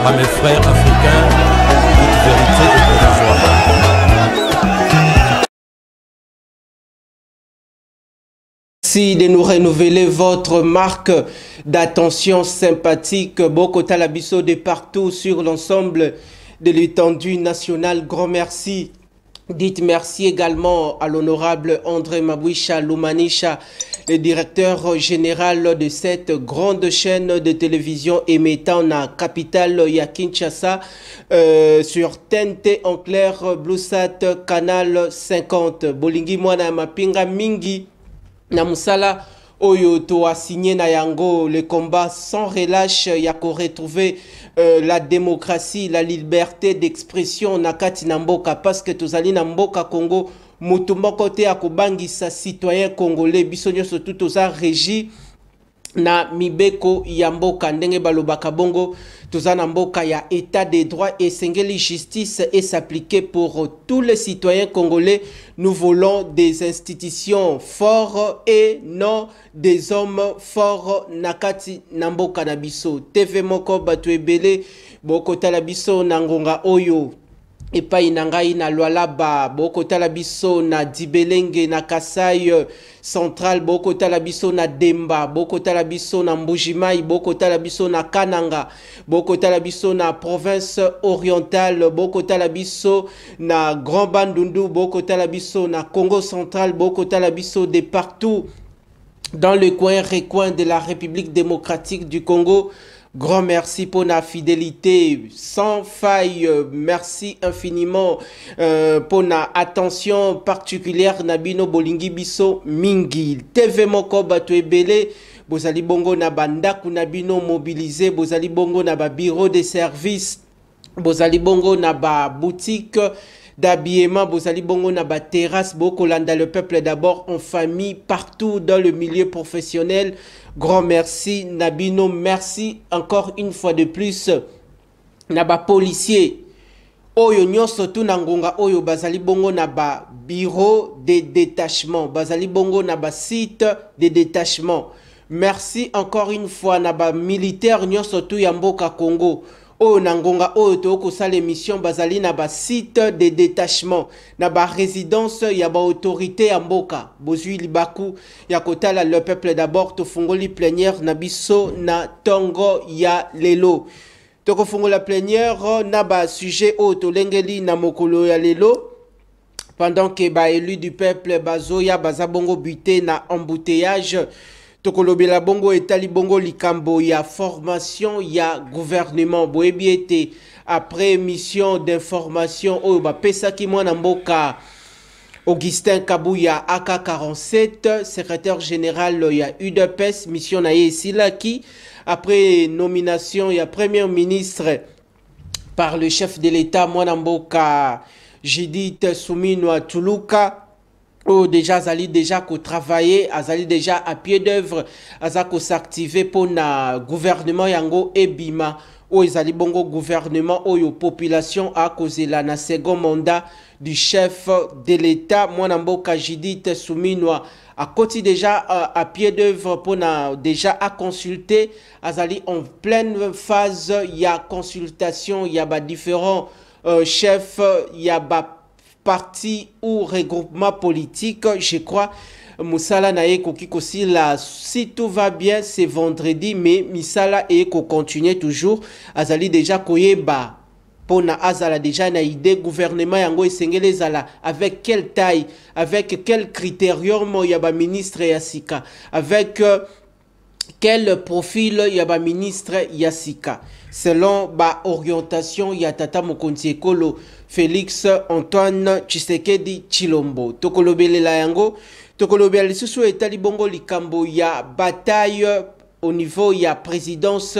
À mes frères africains, toute vérité est provisoire. Merci de nous renouveler votre marque d'attention sympathique. Bokota Labisso de partout sur l'ensemble de l'étendue nationale. Grand merci. Dites merci également à l'honorable André Mabouisha Lumanisha, le directeur général de cette grande chaîne de télévision émettant la capitale ya Kinshasa sur TNT en clair, Bluesat, canal 50. Bolingi mwana mapinga mingi na musala oyo to a signé na yango le combat sans relâche yako retrouver la démocratie, la liberté d'expression na kati na mboka, parce que tozali na mboka Congo mutu moko te akobangisa citoyen congolais biso nyonso tout toza régi na mibeko ya mboka ndenge balobaka bongo toza na mboka ya état de droit et sengeli justice et s'appliquer pour tous les citoyens congolais. Nous voulons des institutions fortes et non des hommes forts nakati na mboka na biso. TV moko batu ebele bokota la biso na ngonga oyo epai na ngai na Lualaba, bokota biso na Dibelenge na Kasai central, bokota biso na Demba, bokota biso na Mbujimai, bokota biso na Kananga, bokota biso na province orientale, bokota biso na Grand Bandundu, bokota biso na Congo central, bokota biso de partout dans le recoin de la République démocratique du Congo. Grand merci pour la fidélité sans faille. Merci infiniment pour la attention particulière Nabino Bolingi Biso Mingi. TV Moko Bato Ebele, Bozali Bongo na bandaku Nabino mobilisé, Bozali Bongo na ba bureau de service, Bozali Bongo na ba boutique d'habillement, Bozali Bongo na ba terrasse, Bokolanda le peuple d'abord en famille, partout dans le milieu professionnel. Grand merci Nabino, merci encore une fois de plus Naba policier Oyo nyonso tu na ngonga oyo bazali bongo na ba bureau de détachement, bazali bongo na ba site de détachement. Merci encore une fois Naba militaire nyonso tu ya mboka Congo. Oyo na ngonga oyo to kosala émission bazali na ba site de détachement, na ba résidence ya ba autorité ya mboka. Bozui libaku ya kotala le peuple d'abord to fungoli plénière na biso na tongo ya lelo. Toko fungola plénière na ba sujet oyo to lengeli na mokolo ya lelo. Pendant que ba élu du peuple bazoya bazabongo buté na embouteillage. Tokolobela bongo etali bongo likambo ya formation ya gouvernement boebiete après mission d'information oyo bapesaki mwana mboka Augustin Kabuya AK47 secrétaire général ya UDPS mission na yesilaki après nomination ya premier ministre par le chef de l'État mwana mboka Judith Suminwa Tuluka. Oh, déjà, Azali déjà ko travailler, Azali déjà à pied d'œuvre, Azako s'activer pour na gouvernement yango ebima. Oh, Azali bongo gouvernement, oh, yo population a causé la na second mandat du chef de l'État, Mwanamboka Judith Suminwa. À côté déjà à pied d'œuvre pour na déjà à consulter, Azali en pleine phase, il y a consultation, il y a différents chefs, il y a parti ou regroupement politique, je crois. Moussala nae koki kosi la, si tout va bien, c'est vendredi, mais Misala et ko continue toujours. Azali déjà koyeba. Pona azala déjà na idée gouvernement yango esengele zala avec quelle taille, avec quel critérium yaba ministre Yassika, avec quel profil yaba ministre Yassika. Selon ba orientation ya tata mokonzi ekolo Félix Antoine Tshisekedi Chilombo. Tokolobele la yango, tokolobele lisusu etali bongo likambo ya bataille au niveau ya présidence,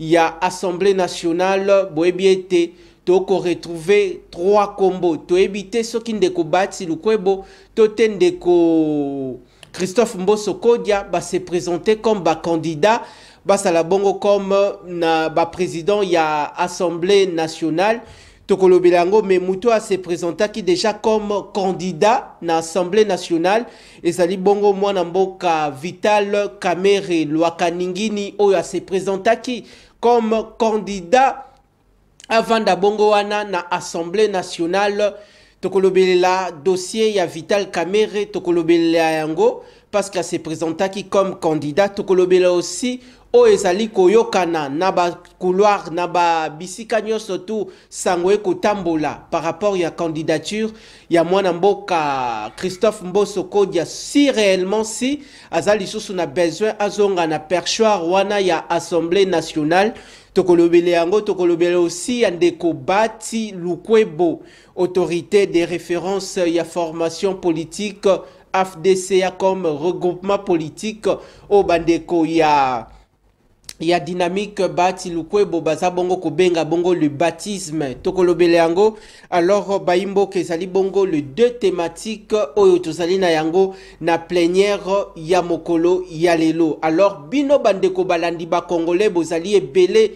ya assemblée nationale, boebiete toko retrouver 3 combos. To ebite soki ndeko bati lukwebo, tote ndeko Christophe Mboso Kodia va se présenter comme candidat. Basala bongo comme na ba président ya assemblée nationale. Tokolo Belango mais Mouto a se présenté qui déjà comme candidat na assemblée nationale. Et Zali bongo mwana mboka Vital Kamere Lwakaningini oyo a se présenté qui comme candidat avant d'abongo wana na Assemblée nationale tokolobelela dossier ya Vital Kamerhe tokolobelela yango parce qu'elle se présenta qui comme candidat tokolobela aussi o ezali koyokana na ba couloir na ba bisika nyonso tu sangwe kotambola par rapport ya candidature ya mwana mboka Christophe Mboso Kodia si réellement si azali susu na besoin azonga na perchoir wana ya Assemblée nationale tokolobele yango tokolobele aussi ya ndeko Bati Lukwebo autorité de référence ya formation politique AFDCA comme regroupement politique au bandeko ya dynamique Bati Lukwebo baza bongo kobenga bongo le baptisme tokolobele yango alors baimbo kezali bongo le deux thématiques oyo tozali na yango na plénière ya mokolo ya lelo alors bino bandeko balandi ba congolais bozali ebele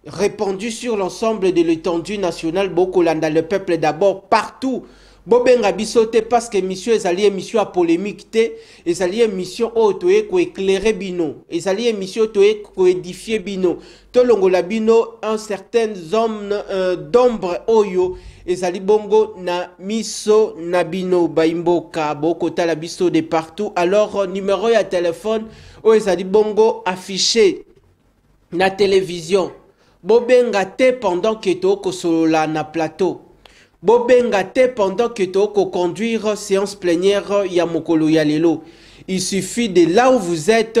répandu sur l'ensemble de l'étendue nationale bokolanda le peuple d'abord partout bobenga bisote parce que mission ezali émission à polémique te ezali émission otoye ko éclairer bino ezali émission otoye ko édifier bino tolongola bino un certain homme d'ombre oyo ezali bongo na miso na bino baimboka bokota la biso de partout alors numéro ya téléphone o ezali bongo affiché na télévision bobenga te pendant que to kosolola na plateau bobenga te pendant que tu conduire séance plénière ya mokolo ya lelo. Il suffit de là où vous êtes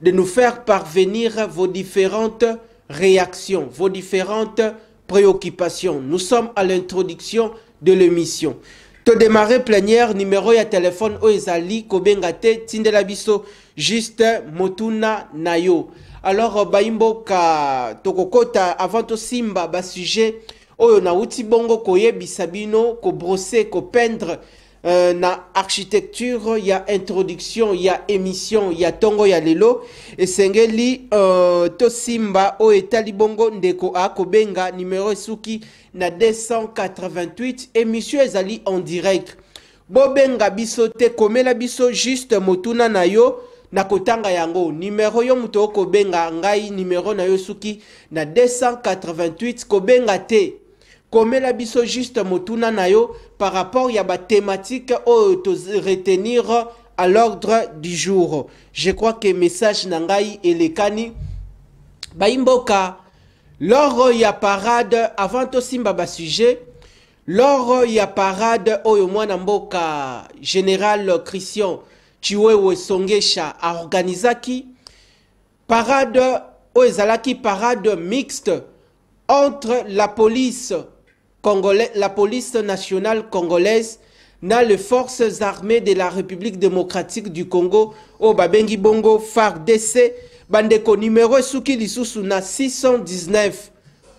de nous faire parvenir vos différentes réactions, vos différentes préoccupations. Nous sommes à l'introduction de l'émission. To démarrer plénière numéro ya téléphone oezali kobenga te tindela biso juste motuna nayo. Alors baimbo ka tokokota avant to simba ba sujet oyo na uti bongo koyebisa bino ko brosser ko peindre na architecture ya introduction ya émission ya tongo ya lelo esengeli to simba o etali bongo ndeko akobenga numéro esuki na 288 émission ezali en direct bobenga biso te komela biso juste motuna na yo na kotanga yango numéro yo muto kobenga ngai numéro na yo suki na 288 kobenga te komela biso juste motuna na yo par rapport ya ba thématique o to retenir à l'ordre du jour. Je crois que message nangai elekani baimboka lors ya parade avant to simba ba sujet lors ya parade oyo mwana mboka général Christian Chiwewe Songesha a organisaki parade oyo ezalaki parade mixte entre la police congolaise, la police nationale congolaise na les forces armées de la République démocratique du Congo au babengi bongo FARDC bandeko numéro suki lisusu na 619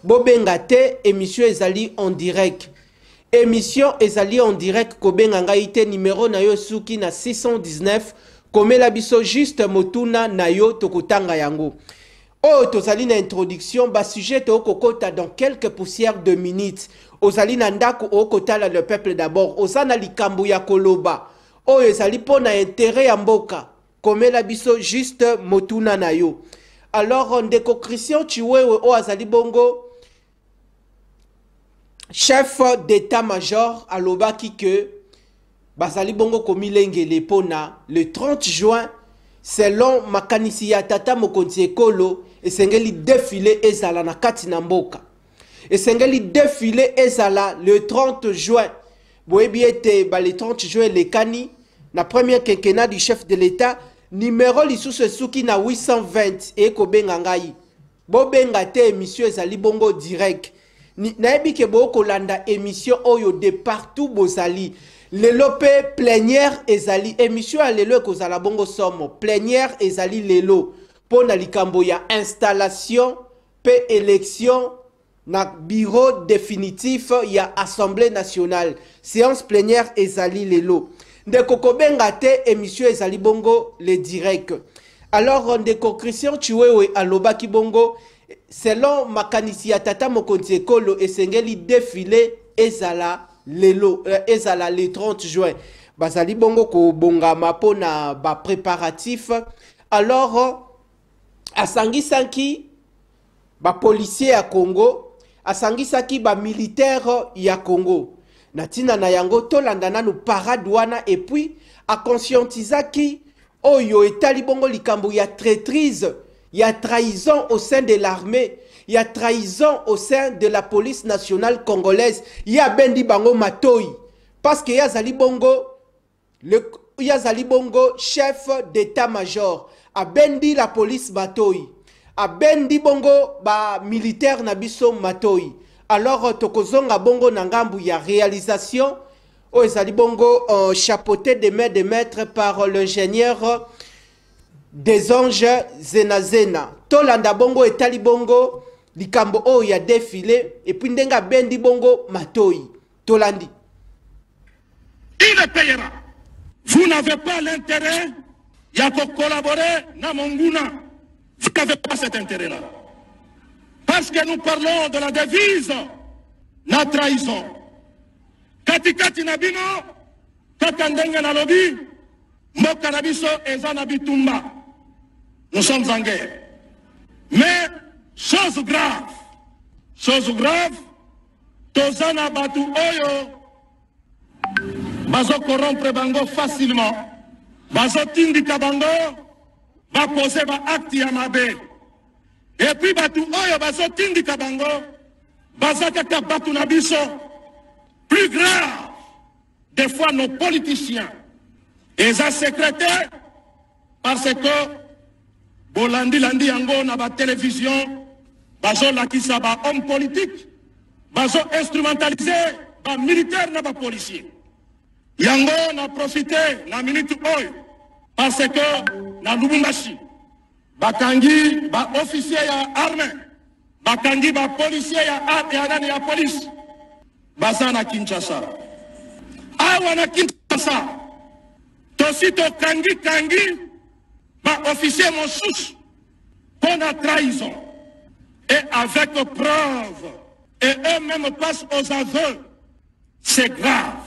bobenga te émission ezali en direct émission ezali en direct kobenga ngai te numéro na yo suki na 619 komela biso juste motuna na yo tokotanga yango. Oh, tozali na introduction, ba sujet to kokota dans quelques poussières de minutes. Ozali na ndako okotala le peuple d'abord. Ozana likambo ya koloba. Oh, ezali pona intérêt ya mboka. Komela biso juste motuna na yo. Alors, ndeko Christian Chiwewe o azali bongo chef d'état-major alobaki que bazali bongo komilengele pona le 30 juin selon makanisi ya tata mokonzi ekolo esengeli défilé ezala na kati na mboka esengeli défilé ezala le 30 juin boyebi ete ba le 30 juin lekani na premier quinquennat du chef de l'état numéro lisusu suki na 820 ekobenga ngai bobenga te émission ezali bongo direct nayebi ke bokolanda émission oyo de partout bozali lelo pe plénière ezali émission ya lelo ekozala bongo somo plénière ezali lelo pona likambo ya installation pe élection na bureau définitif ya assemblée nationale séance plénière ezali lelo ndeko kobenga te émission ezali bongo le direct alors ndeko Christian Chiwewe alobaki bongo selon makanisi ya tata mokonzi ekolo esengeli défilé ezala lelo ezala le 30 juin bazali bongo ko bongama pona ba préparatif alors asangi sanki ba policier à Congo asangisaki ba militaire ya Congo. Natina na yango tolanda nanu parade wana et puis a conscientisaki oyo etali bongo likambo ya traîtrise, ya trahison au sein de l'armée, ya trahison au sein de la police nationale congolaise, ya bendi bango matoi parce que yazali bongo chef d'état-major a bendi la police matoi, a bendi bongo ba militaire na biso matoi. Alors tokozonga bongo na ngambu ya réalisation o ezali bongo chapeauté de main de maître par l'ingénieur des anges Zenazena. Tolanda bongo etali bongo likambo o ya défilé et puis ndenga bendi bongo matoi. Tolandi. Il le payera. Vous n'avez pas l'intérêt ya ko collaborer na monguna. Vous n'avez pas cet intérêt-là. Parce que nous parlons de la devise, la trahison. Katikati nabino, kakandenga na lobi, moka nabiso eza nabitumba. Nous sommes en guerre. Mais, chose grave, tozana batu oyo, bazo corrompre bango facilement, bazo tindika bango, ba pose ba acte ya mabe. Et puis batu oyo bazo tindika bango, bazo kaka batu nabiso, plus grave, des fois nos politiciens, et les secrétaires, parce que Bolandi landi yango na ba télévision, bazo lakisa ba homme politique, bazo instrumentaliser ba militaire na ba policier. Yango na profité na minute oyo, parce que na Lubumbashi, bakangi ba officier ya armée, bakangi ba policier ya police, bazana Kinshasa. Awa na Kinshasa, tosito kangi, ba officier monsous, pour la trahison. Et avec preuve, et eux-mêmes passent aux aveux, c'est grave.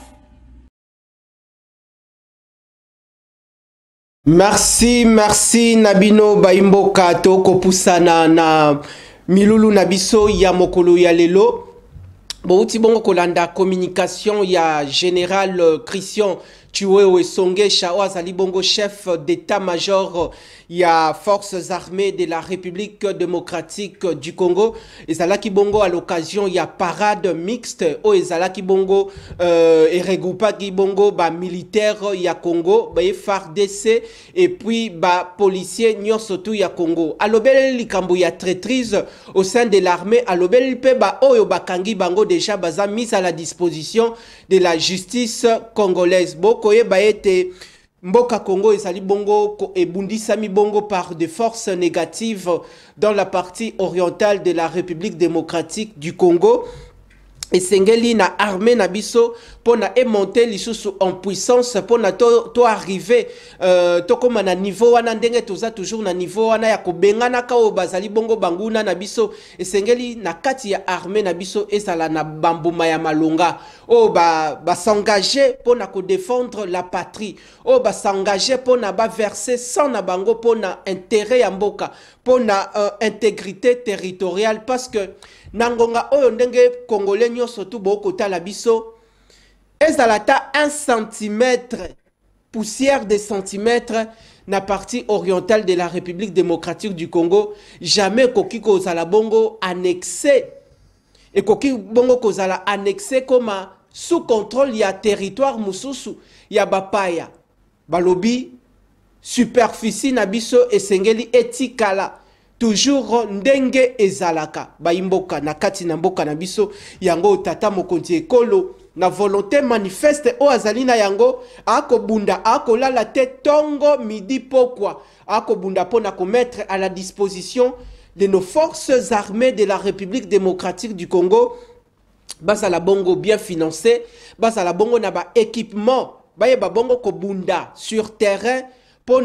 Merci Nabino Baimboka toko pusana na milulu nabiso ya mokolo ya lelo. Bouti bongo kolanda communication ya général Christian Chiwewe Songe Shawa Zali bongo chef d'état-major ya forces armées de la République démocratique du Congo. Ezalaki bongo à l'occasion ya parade mixte o ezalaki bongo et regroupaki bongo ba militaire ya Congo, ba FARDC et puis ba policier nyosotu ya Congo. Alobele likambo ya traîtrise au sein de l'armée, alobele pe ba oyo bakangi bango déjà baza mise à la disposition de la justice congolaise. Bokoye ba ete Mboka Congo ezali bongo et bundisami bongo par des forces négatives dans la partie orientale de la République démocratique du Congo. Et Sengeli na armée na biso pour na monter lisusu en puissance pour na to arriver to koma na niveau wana ndenge toza toujours na niveau wana ya kobengana ka o bazali bongo banguna na biso. Et Sengeli na kati ya armée na biso esala na bambuma ya malonga o ba s'engager pour na ko défendre la patrie, o ba s'engager pour na ba verser sans na bango pour na intérêt ya mboka, pour na intégrité territoriale, parce que nangonga oyo ndenge congolais nyoso tu boko tala biso ezalata 1 centimètre poussière de centimètre na partie orientale de la République démocratique du Congo, jamais koki kozala bongo annexé et koki bongo kozala annexé comme sous contrôle ya territoire mususu ya bapaya balobi superficie na biso esengeli etikala toujours ndenge ezalaka baimboka na kati na mboka na biso yango tata mokonzi ekolo na volonté manifeste o azalina yango akobunda akolala te tongo midi pokwa akobunda pona ko mettre à la disposition de nos forces armées de la République démocratique du Congo basala bongo bien financé, basala bongo na ba équipement baye ba bongo ko bunda sur terrain pour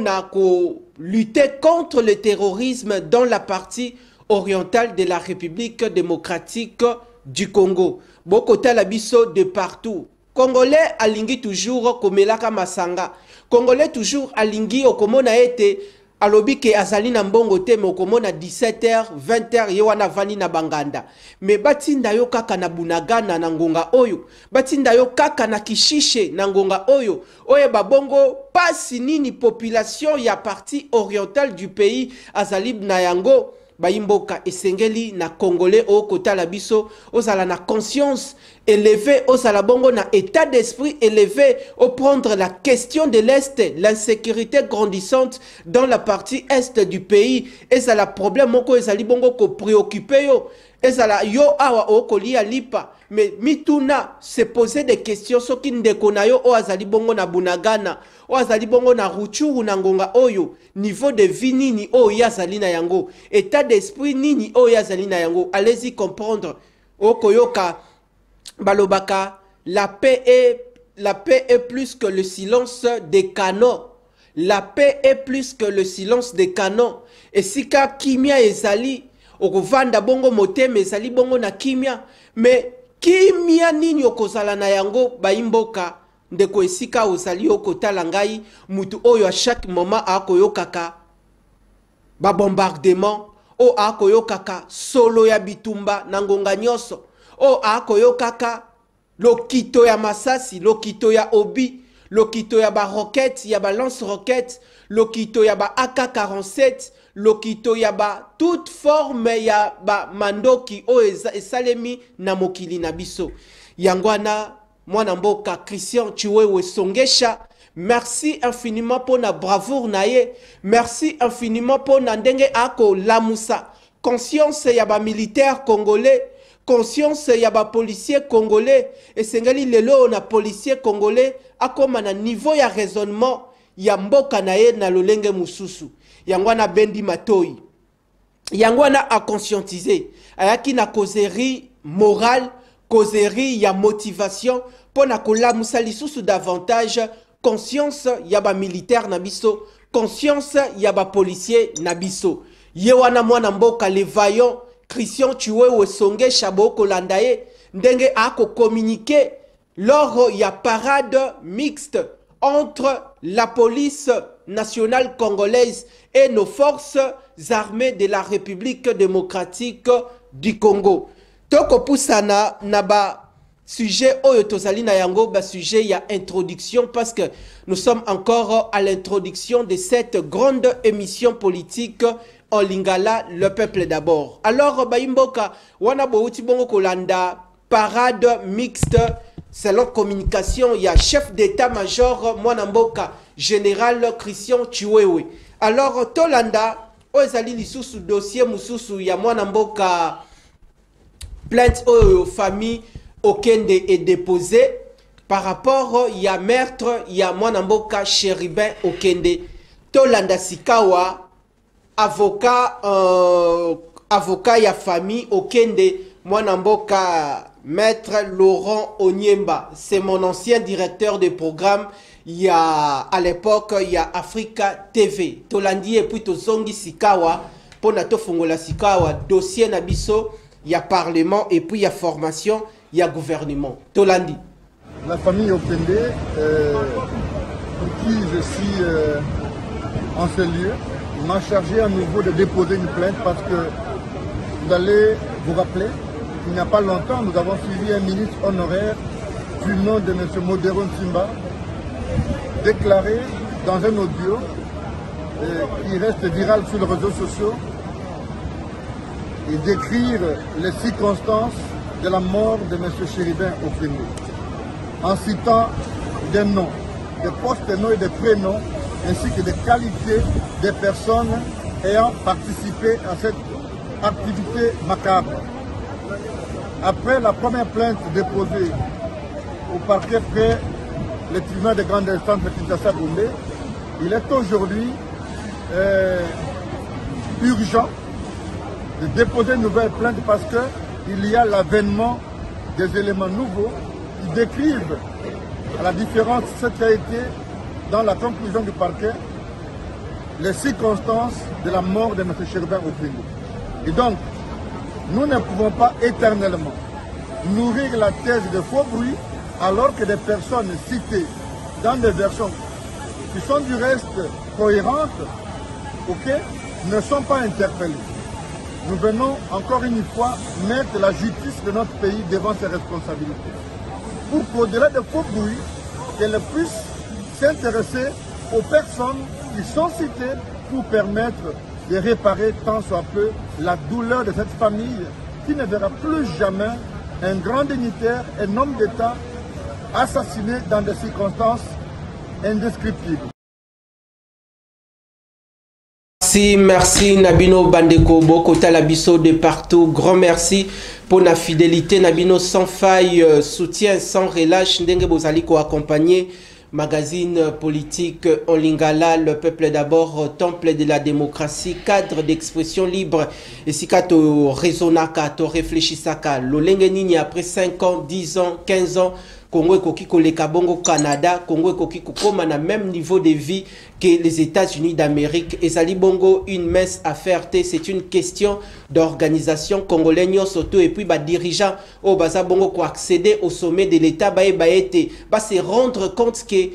lutter contre le terrorisme dans la partie orientale de la République démocratique du Congo. Boko talabiso de partout. Congolais alingi toujours komelaka masanga. Congolais toujours alingi okomona ete alobi ke azali na mbongo te me okomona 17h 20h ye wana vani na banganda me batinda yo kaka na Bunagana na ngonga oyo batinda yo kaka na Kishishe na ngonga oyo oye babongo pasi nini population ya partie orientale du pays azali na yango Baimboka esengeli na Congolais au kotala biso ozala na conscience élevée ozala bongo na état d'esprit élevé au prendre la question de l'Est, l'insécurité grandissante dans la partie est du pays ezala problème moko ezali bongo ko préoccuper yo ezala yo awa okolia lipa mais mituna se poser des questions soki ndeko na yo o azali bongo na Bunagana o azali bongo na Ruchuru na ngonga oyo niveau de vie nini o yazali na yango état d'esprit nini o yazali na yango allez-y comprendre okoyoka balobaka la paix est plus que le silence des canons. La paix est plus que le silence des canons. Et si ka kimia ezali okovanda bongo motema ezali bongo na kimia mais kimia nini okozala na yango Baimboka ndeko esika ozali okotala ngai mutu oyo à chaque moment akoyokaka ba bombardement o akoyokaka solo ya bitumba na ngonga nyoso o akoyokaka lokito ya masasi lokito ya obi lokito ya ba roquette ya ba lance roquette lokito ya ba AK-47 lokito ya ba toute forme ya ba mandoki o esalemi na mokili na biso yangwana mwana mboka Christian Chiwewe Songesha merci infiniment pour na bravoure naye merci infiniment pour na ndenge ako lamusa conscience ya ba militaire congolais conscience ya ba policier congolais et sengali lelo na policier congolais akoma na niveau ya raisonnement ya mboka na ye na lolenge mususu yangwana bendi matoi yangwana a conscientiser ayaki na causerie morale causerie ya motivation pona kolamusa lisusu davantage conscience ya ba militaire na biso conscience ya ba policier na biso ye wana mwana mboka les vaillants Christian Chiwewe Songesha boko landaye ndenge ako communiquer lors ya parade mixte entre la police nationale congolaise et nos forces armées de la République démocratique du Congo. Toko pusana naba sujet oyo tozali na yango ba sujet ya introduction parce que nous sommes encore à l'introduction de cette grande émission politique en lingala le peuple d'abord. Alors Baimboka wana bouti bongo kolanda parade mixte selon communication ya chef d'état-major mwana mboka général Christian Chiwewe. Alors tolanda ozali lisusu dossier mususu ya mwana mboka plainte aux famille Okende est déposé par rapport ya meurtre ya mwana mboka Chéribin Okende. Tolanda sikawa avocat avocat ya famille Okende mwana mboka maître Laurent Onyemba, c'est mon ancien directeur de programme à l'époque il y a Africa TV. Tolandi et puis tozongi sikawa pona to fongola sikawa dossier na biso il y a parlement et puis il y a formation il y a gouvernement. Tolandi. La famille Okende pour qui je suis en ce lieu m'a chargé à nouveau de déposer une plainte parce que vous allez vous rappeler il n'y a pas longtemps, nous avons suivi un ministre honoraire du nom de M. Modero Nsimba, déclaré dans un audio qui reste viral sur les réseaux sociaux et décrire les circonstances de la mort de M. Chéribin Okende, en citant des noms, des post-noms et des prénoms, ainsi que des qualités des personnes ayant participé à cette activité macabre. Après la première plainte déposée au parquet près le tribunal de grande instance de Kinshasa-Gombe, il est aujourd'hui urgent de déposer une nouvelle plainte parce qu'il y a l'avènement des éléments nouveaux qui décrivent, à la différence de ce qui a été dans la conclusion du parquet, les circonstances de la mort de M. Chéribin Okende. Et donc, nous ne pouvons pas éternellement nourrir la thèse de faux bruits alors que des personnes citées dans des versions qui sont du reste cohérentes ok, ne sont pas interpellés. Nous venons encore une fois mettre la justice de notre pays devant ses responsabilités. Pour qu'au-delà des faux bruits, qu'elle puisse s'intéresser aux personnes qui sont citées pour permettre de réparer tant soit peu la douleur de cette famille qui ne verra plus jamais un grand dignitaire, un homme d'État assassiné dans des circonstances indescriptibles. Merci Nabino Bandeko Boko Talabiso de partout. Grand merci pour la fidélité. Nabino sans faille, soutien sans relâche. Ndenge Bozaliko accompagné. Magazine politique en lingala, le peuple d'abord, temple de la démocratie, cadre d'expression libre. Et si kato raisonnaka, to réfléchissaka, l'olenge nini après 5 ans, 10 ans, 15 ans, Congo ekoki koleka bongo Canada, Congo ekoki kokoma na même niveau de vie que les États-Unis d'Amérique. Et Zali bongo une mince affaire, c'est une question d'organisation congolaise surtout et puis dirigeants au baza bongo ko accéder au sommet de l'État ba se rendre compte que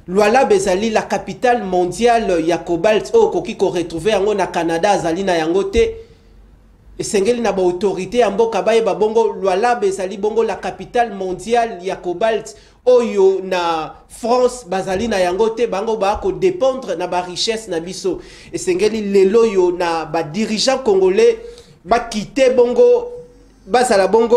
Luala Bezali la capitale mondiale ya cobalt o koki ko retrouver yango na Canada zali na yangote. Et sengeli na ba autorité amboka baye ba bongo Luala Bezali bongo la capitale mondiale ya cobalt oyo na France bazali na yangote bango ba ko dépendre na ba richesse na biso. Et sengeli lelo yo na ba dirigeant congolais ba quitter bongo bazala bongo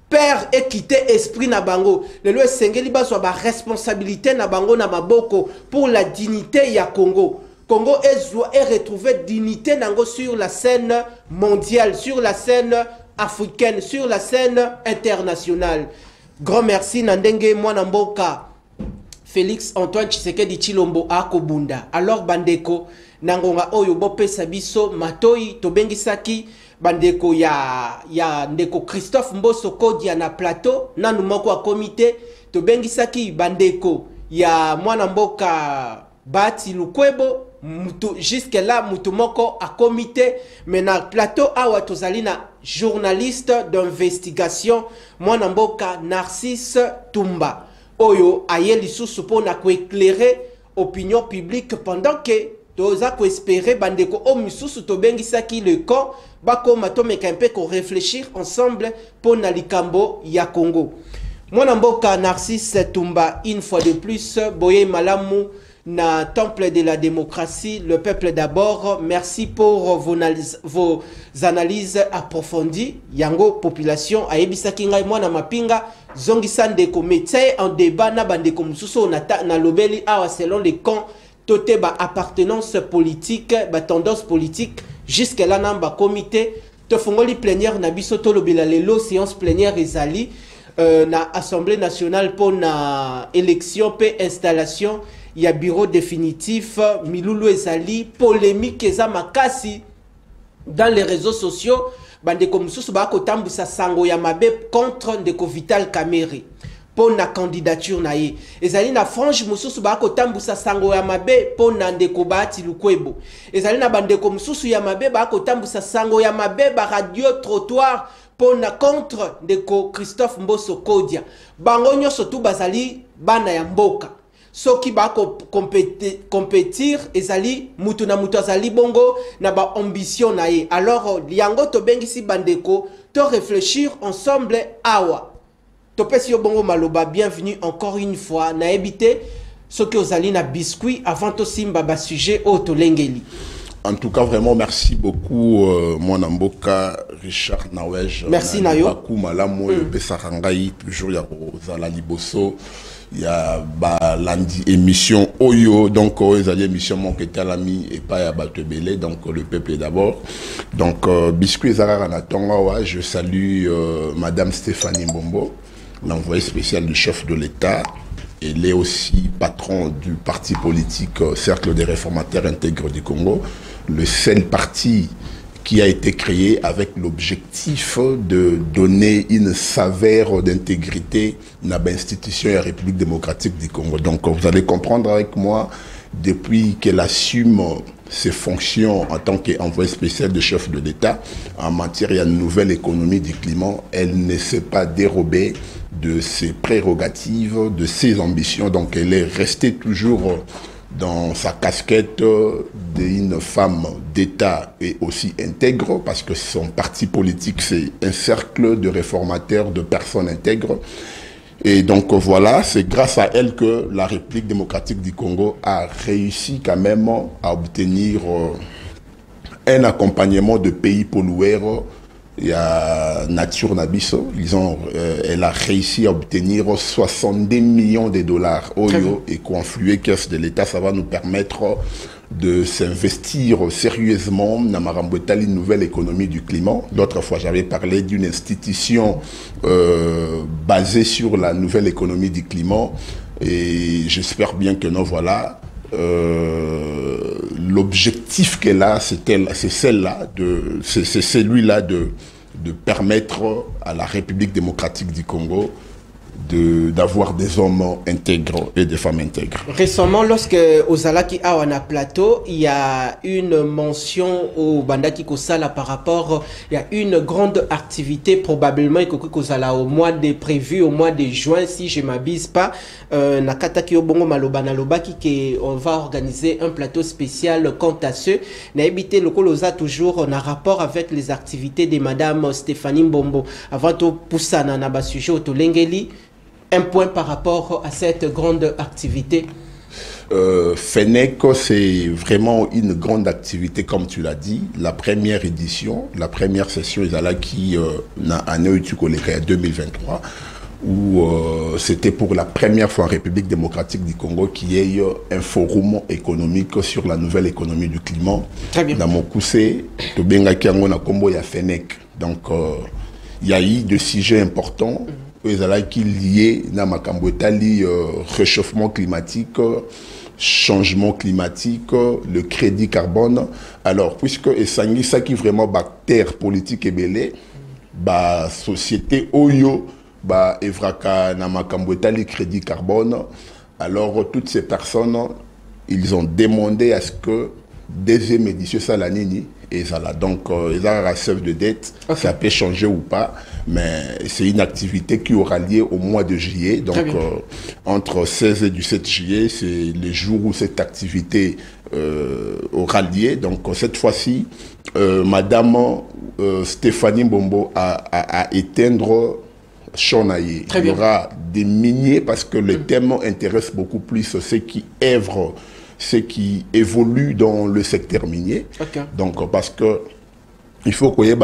père et quitter esprit na bango. Lelo sengeli ba so ba responsabilité na bango na maboko pour la dignité ya Congo. Congo est retrouvé dignité nango sur la scène mondiale, sur la scène africaine, sur la scène internationale. Grand merci Nandenge Mwanamboka Félix Antoine Tshisekedi Chilombo Akobunda. Alors bandeko nangonga oyo bope sabiso matoi tobengisaki bandeko ya ndeko Christophe Mboso Kodia na plateau nanu moko a comité tobengisaki bandeko ya Mwanamboka Bati Lukwebo jusque là mutumoko a comité mais na plateau awa tozalina journaliste d'investigation Mwanamboka Narcisse Tumba oyo aye lisusu pona ko éclairer opinion publique pendant que toza ko espérer bandeko o misusu tobengisaki le camp bakoma to meka un peu ko réfléchir ensemble pona likambo ya Congo. Mwanamboka Narcisse Tumba une fois de plus boye malamu na temple de la démocratie, le peuple d'abord. Merci pour vos analyses approfondies. Yango population ayebisa kinga mwana mapinga zongisa ndeko métier en débat na bandeko mususu na lobeli awa selon les camps toté ba appartenance politique, ba tendance politique jusque là namba comité to fongoli plénière na biso to lobela lelo séance plénière ezali na Assemblée nationale pour na élection pe installation. Il y a bureau définitif, Milulu ezali, polémique eza makasi dans les réseaux sociaux. Bandeko mususu ba ko tambusa sango ya mabe contre ndeko Vital Kamerhe pour na candidature na ye. Ezali na frange mususu ba ko tambusa sango ya mabe pour na ndeko Bati Lukwebo. Ezali na bandeko mususu ya mabe ba ko tambusa sango ya mabe ba radio trottoir pour na contre ndeko Christophe Mboso Kodia. Bango nyonso tu bazali bana ya mboka. Soki ba compétir ezali mutu na mutu azali bongo na ba ambition na ye. Alors liango to bengisi bandeko to réfléchir ensemble awa. To pesi yo bongo maloba bienvenue encore une fois na ebité soki ozali na biscuit avant to simba ba sujet o to lengeli. En tout cas, vraiment, merci beaucoup, Mwanamboka, Richard Nawej. Merci, Nayo. Beaucoup, Malamo, Besarangaï, toujours, il y a Zala Liboso, il y a lundi émission Oyo, donc, ils ont émission Mon Ketalami et pas à Batebele, donc, le peuple d'abord. Donc, Biscuit Zararanatonga, je salue Madame Stéphanie Mbombo, l'envoyé spécial du chef de l'État. Elle est aussi patron du parti politique Cercle des réformateurs intègres du Congo, le seul parti qui a été créé avec l'objectif de donner une saveur d'intégrité à l'institution et à la République démocratique du Congo. Donc vous allez comprendre avec moi, depuis qu'elle assume ses fonctions en tant qu'envoyé spécial de chef de l'État en matière de nouvelle économie du climat, elle ne s'est pas dérobée de ses prérogatives, de ses ambitions. Donc elle est restée toujours dans sa casquette d'une femme d'État et aussi intègre, parce que son parti politique, c'est un cercle de réformateurs, de personnes intègres. Et donc voilà, c'est grâce à elle que la République démocratique du Congo a réussi quand même à obtenir un accompagnement de pays pollueurs. Il y a Nature Nabiso, elle a réussi à obtenir 70 millions de dollars et confluer caisse de l'État. Ça va nous permettre de s'investir sérieusement dans une nouvelle économie du climat. L'autre fois, j'avais parlé d'une institution basée sur la nouvelle économie du climat et j'espère bien que nous voilà. L'objectif qu'elle a, c'est celui-là de permettre à la République démocratique du Congo d'avoir des hommes intègres et des femmes intègres. Récemment, lorsque Ozalaki Awana Plateau, il y a une mention au Bandaki Kosala par rapport, il y a une grande activité probablement Kosala au mois de prévu, au mois de juin, si je ne m'abuse pas, Nakataki Obongo Malobana Lobaki, on va organiser un plateau spécial quant à ce. Naibité le Kolosa toujours en rapport avec les activités de Madame Stéphanie Mbombo. Avant tout, Poussana Nabasujo Tolengeli. Un point par rapport à cette grande activité. FENEC, c'est vraiment une grande activité, comme tu l'as dit. La première édition, la première session, qui n'a en 2023, où c'était pour la première fois en République démocratique du Congo qu'il y ait un forum économique sur la nouvelle économie du climat. Très bien. Dans mon cousé, Tobengaki Angona Kombo, il y a FENEC. Donc, il y a eu des sujets importants. Qui lié na makambo etali réchauffement climatique, changement climatique, le crédit carbone. Alors puisque esangi ça qui vraiment terre politique et belé, ba société oyo ba evraka na makambo etali crédit carbone. Alors toutes ces personnes, ils ont demandé à ce que deuxième édition ça la nini et ça là. Donc ils ont un receveur de dette, okay. Ça peut changer ou pas, mais c'est une activité qui aura lieu au mois de juillet. Donc entre 16 et 17 juillet, c'est les jours où cette activité aura lieu. Donc cette fois-ci, Madame Stéphanie Mbombo a éteindre Chonaye. Il y aura des miniers parce que le thème intéresse beaucoup plus ceux qui œuvrent, ceux qui évoluent dans le secteur minier. Okay. Donc, parce que il faut qu'on y ait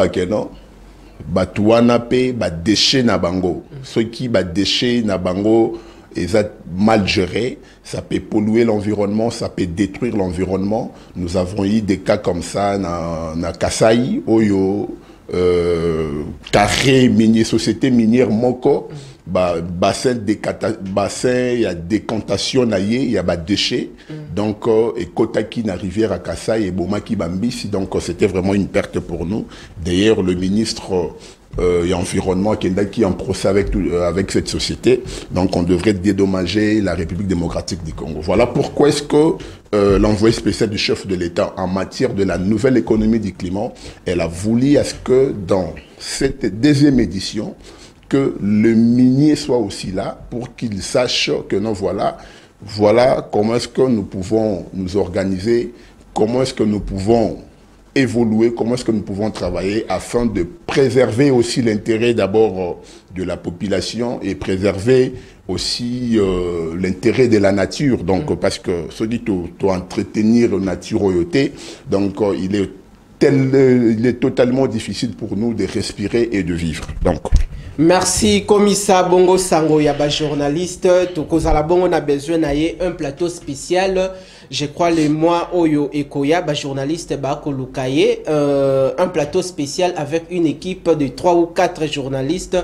déchets na bango. Ceux qui déchets na bango, ils sont mal gérés. Ça peut polluer l'environnement, ça peut détruire l'environnement. Nous avons eu des cas comme ça na Kasai, Oyo, Carré minier, société minière Moko. Bassin, il y a décantation, il y a des déchets. Donc, et Kotaki, na rivière à Kassai et Bomaki Bambisi. Donc, c'était vraiment une perte pour nous. D'ailleurs, le ministre et environnement qui est en procès avec cette société. Donc, on devrait dédommager la République démocratique du Congo. Voilà pourquoi est-ce que l'envoyé spécial du chef de l'État en matière de la nouvelle économie du climat, elle a voulu à ce que dans cette deuxième édition, que le minier soit aussi là pour qu'il sache que non, voilà comment est-ce que nous pouvons nous organiser, comment est-ce que nous pouvons évoluer, comment est-ce que nous pouvons travailler afin de préserver aussi l'intérêt d'abord de la population et préserver aussi l'intérêt de la nature. Donc, parce que ce qui doit entretenir la nature royauté, donc il est totalement difficile pour nous de respirer et de vivre. Donc, merci, commissaire Bongo Sango Yaba, journaliste. Tokozala Bongo a besoin d'un plateau spécial. Je crois le mois Oyo Ekoya, journaliste Bako Lukaye, un plateau spécial avec une équipe de 3 ou 4 journalistes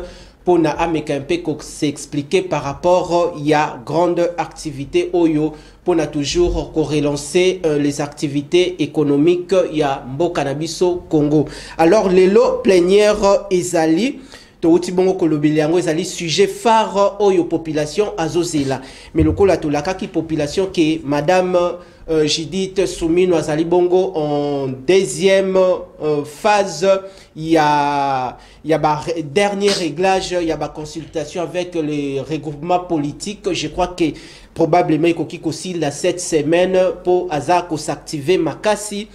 pour na amekempe s'expliquer par rapport il y a grande activité Oyo pour na toujours relancer les activités économiques il y a Mbokanabiso Congo. Alors les lots plénières Ezali Touti bongo kolobeliango ezali sujet phare oyo population azozela. Mais le kola tolaka ki population que madame Judith Soumino azali bongo en deuxième phase. Il y a dernier réglage, il y a consultation avec les regroupements politiques. Je crois que probablement il aussi la cette semaine pour Azako s'activer makasi.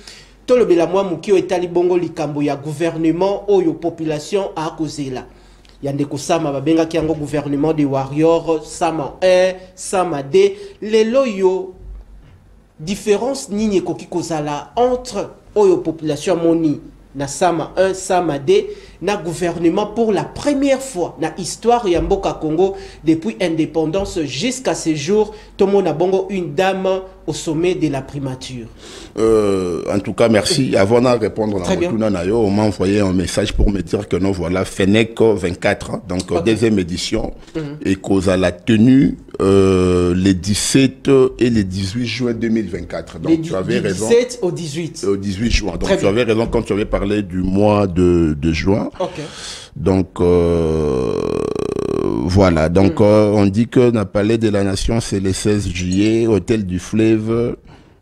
Tout le belamoi mukio etali bongo likambo ya gouvernement oyo population a kozela. Yandeko sama babenga kiango gouvernement des warriors sama 1 sama 2 les loyo différence nini koki kozala entre oyo population moni na sama 1 sama 2 na gouvernement pour la première fois na histoire ya mboka Congo depuis indépendance jusqu'à ce jour tout le monde a bongo une dame au sommet de la primature. En tout cas, merci. Avant de répondre à on m'a envoyé un message pour me dire que non, voilà, FENEC 24, donc deuxième édition, et cause à la tenue les 17 et les 18 juin 2024. Donc tu avais raison. 17 au 18. Au 18 juin. Donc tu avais raison quand tu avais parlé du mois de juin. Donc voilà, donc on dit que le Palais de la Nation c'est le 16 juillet, Hôtel du Fleuve.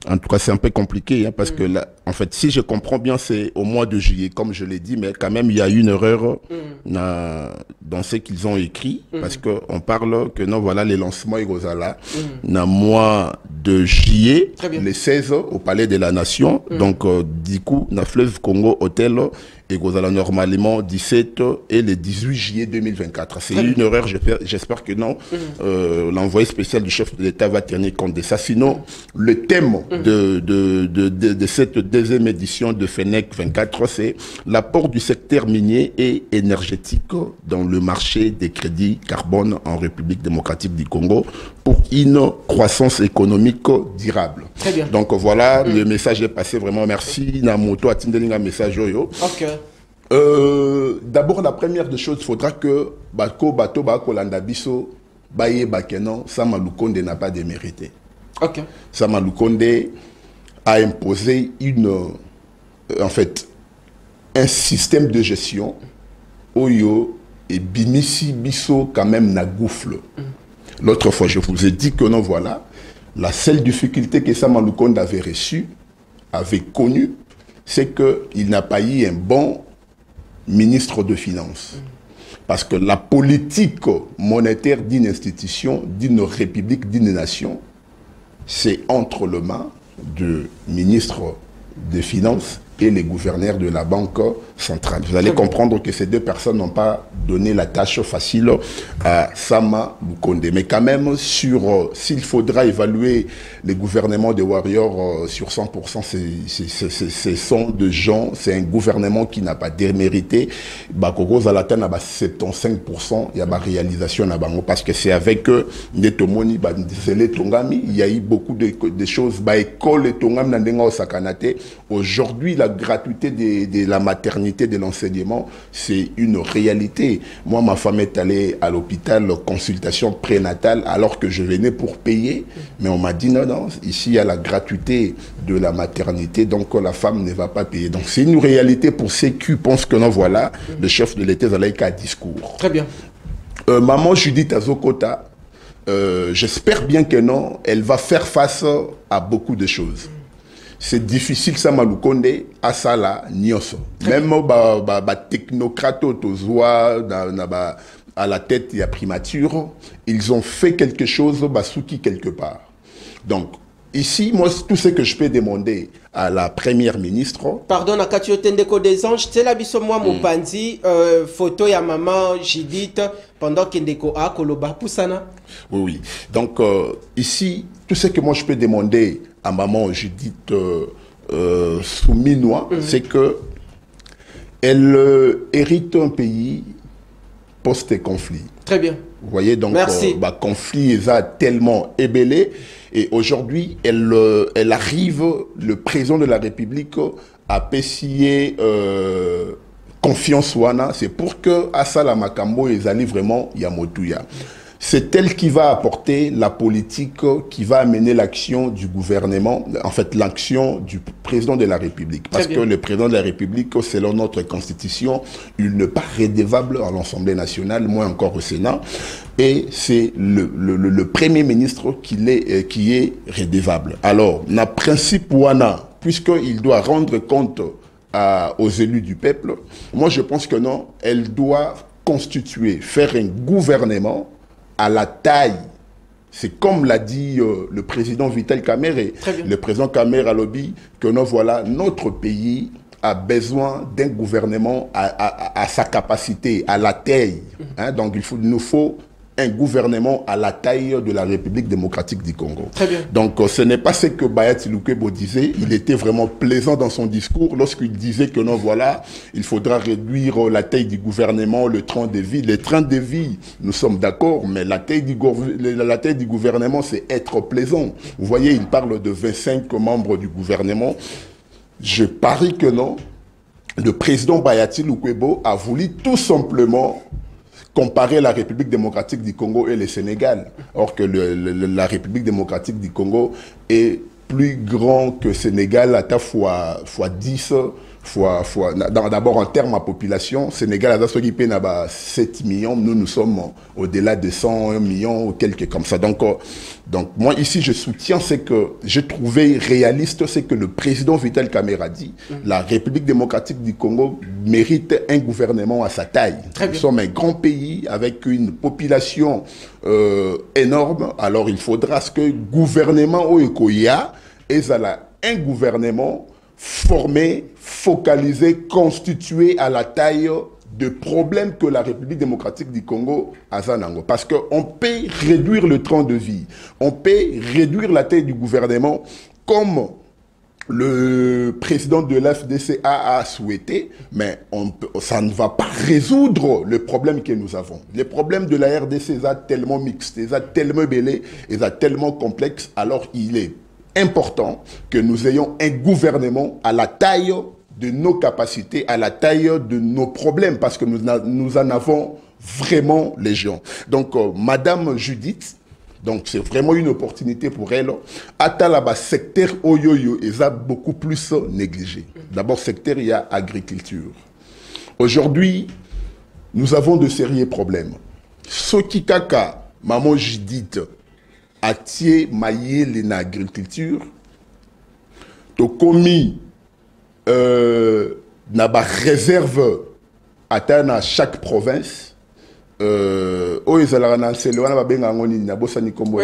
En tout cas, c'est un peu compliqué, hein, parce que là, en fait, si je comprends bien, c'est au mois de juillet, comme je l'ai dit, mais quand même, il y a une erreur dans ce qu'ils ont écrit, parce qu'on parle que non, voilà, les lancements Irozala, dans le mois de juillet, le 16, au Palais de la Nation, donc, du coup, dans Fleuve Congo Hôtel, et Gozala normalement 17 et le 18 juillet 2024. C'est une erreur, j'espère que non. L'envoyé spécial du chef de l'État va tenir compte de ça. Sinon, le thème de cette deuxième édition de FENEC 24, c'est l'apport du secteur minier et énergétique dans le marché des crédits carbone en République démocratique du Congo pour une croissance économique durable. Très bien. Donc voilà, le message est passé, vraiment merci. Namoto a un message. D'abord, la première des choses, il faudra que Bato Kolanda Biso, Baye Bakenon, Sama Lukonde n'a pas démérité. Sama Lukonde a imposé un système de gestion Oyo et Bimisi Biso quand même na gouffle. L'autre fois, je vous ai dit que non, voilà, la seule difficulté que Sama Lukonde avait reçue, avait connue, c'est qu'il n'a pas eu un bon ministre de Finances. Parce que la politique monétaire d'une institution, d'une république, d'une nation, c'est entre les mains du ministre des Finances et les gouverneurs de la Banque centrale. Vous allez comprendre que ces deux personnes n'ont pas donné la tâche facile à Sama Lukonde. Mais quand même, s'il faudra évaluer les gouvernements des Warriors sur 100%, ce sont de gens, c'est un gouvernement qui n'a pas démérité. Bakoko Zalatan a 75%, il y a ma réalisation à Bango, parce que c'est avec eux, il y a eu beaucoup de choses. Aujourd'hui, la gratuité de la maternité, de l'enseignement, c'est une réalité. Moi, ma femme est allée à l'hôpital, consultation prénatale, alors que je venais pour payer. Mais on m'a dit non, non, ici il y a la gratuité de la maternité, donc la femme ne va pas payer. Donc c'est une réalité pour ceux qui pensent que non, voilà, le chef de l'État a un discours. Très bien. Maman Judith Azokota, j'espère bien que non, elle va faire face à beaucoup de choses. C'est difficile, ça, Malukonde, à ça, là, nyoso. Même, technocrates, à la tête, il y a primature, ils ont fait quelque chose, souki quelque part. Donc, ici, moi, tout ce que je peux demander à la première ministre. Pardon, à Katio des Anges, c'est la biso moi, mon pandi, photo ya maman Judith, pendant qu'Indeko a Koloba Poussana. Oui, oui. Donc, ici, tout ce que moi, je peux demander à maman Judith Souminois, c'est que elle hérite un pays post-conflit. Très bien. Vous voyez, donc, conflit est tellement ébellé. Et aujourd'hui, elle arrive, le président de la République, à pessier confiance wana. C'est pour que Asala Makambo et Zali vraiment Yamotuya. C'est elle qui va apporter la politique, qui va amener l'action du gouvernement, en fait l'action du président de la République. Parce que le président de la République, selon notre constitution, il n'est pas redevable à l'Assemblée nationale, moins encore au Sénat. Et c'est le premier ministre qui est redevable. Alors, na principe wana, puisqu'il doit rendre compte aux élus du peuple, moi je pense que non, elle doit constituer, faire un gouvernement à la taille C'est comme l'a dit le président Vital Kamerhe. Le président Kamerhe a lobby que non, voilà, notre pays a besoin d'un gouvernement à sa capacité, à la taille. Hein, donc il nous faut un gouvernement à la taille de la République démocratique du Congo. Très bien. Donc ce n'est pas ce que Bayat Lukwebo disait. Il était vraiment plaisant dans son discours lorsqu'il disait que non, voilà, il faudra réduire la taille du gouvernement, le train de vie. Les trains de vie, nous sommes d'accord, mais la taille du gouvernement, c'est être plaisant. Vous voyez, il parle de 25 membres du gouvernement. Je parie que non. Le président Bayat Lukwebo a voulu tout simplement comparer la République démocratique du Congo et le Sénégal. Or que la République démocratique du Congo est plus grand que le Sénégal à ta fois 10 d'abord en termes de population, Sénégal a 7 millions, nous sommes au-delà de 100 millions ou quelques comme ça. Donc moi ici je soutiens ce que j'ai trouvé réaliste, c'est que le président Vital Kamerhe a dit, la République démocratique du Congo mérite un gouvernement à sa taille. Nous sommes un grand pays avec une population énorme, alors il faudra que le gouvernement au Ekoya ait un gouvernement formé, focalisé, constitué à la taille de problèmes que la République démocratique du Congo a. Parce qu'on peut réduire le train de vie, on peut réduire la taille du gouvernement comme le président de l'FDCA a souhaité, mais ça ne va pas résoudre le problème que nous avons. Les problèmes de la RDC, ils sont tellement mixtes, ils sont tellement belés, ils sont tellement complexes, alors il est important que nous ayons un gouvernement à la taille de nos capacités, à la taille de nos problèmes, parce que nous en avons vraiment légion. Donc, Madame Judith, donc c'est vraiment une opportunité pour elle. Atalaba secteur Oyoyo, ils ont beaucoup plus négligé. D'abord, secteur, il y a agriculture. Aujourd'hui, nous avons de sérieux problèmes. Soki Kaka, Maman Judith, Atie maillé l'agriculture, Tokomi n'a pas réserve à chaque province. Oyezalara na sele wana babenga ngoni na bosani kombo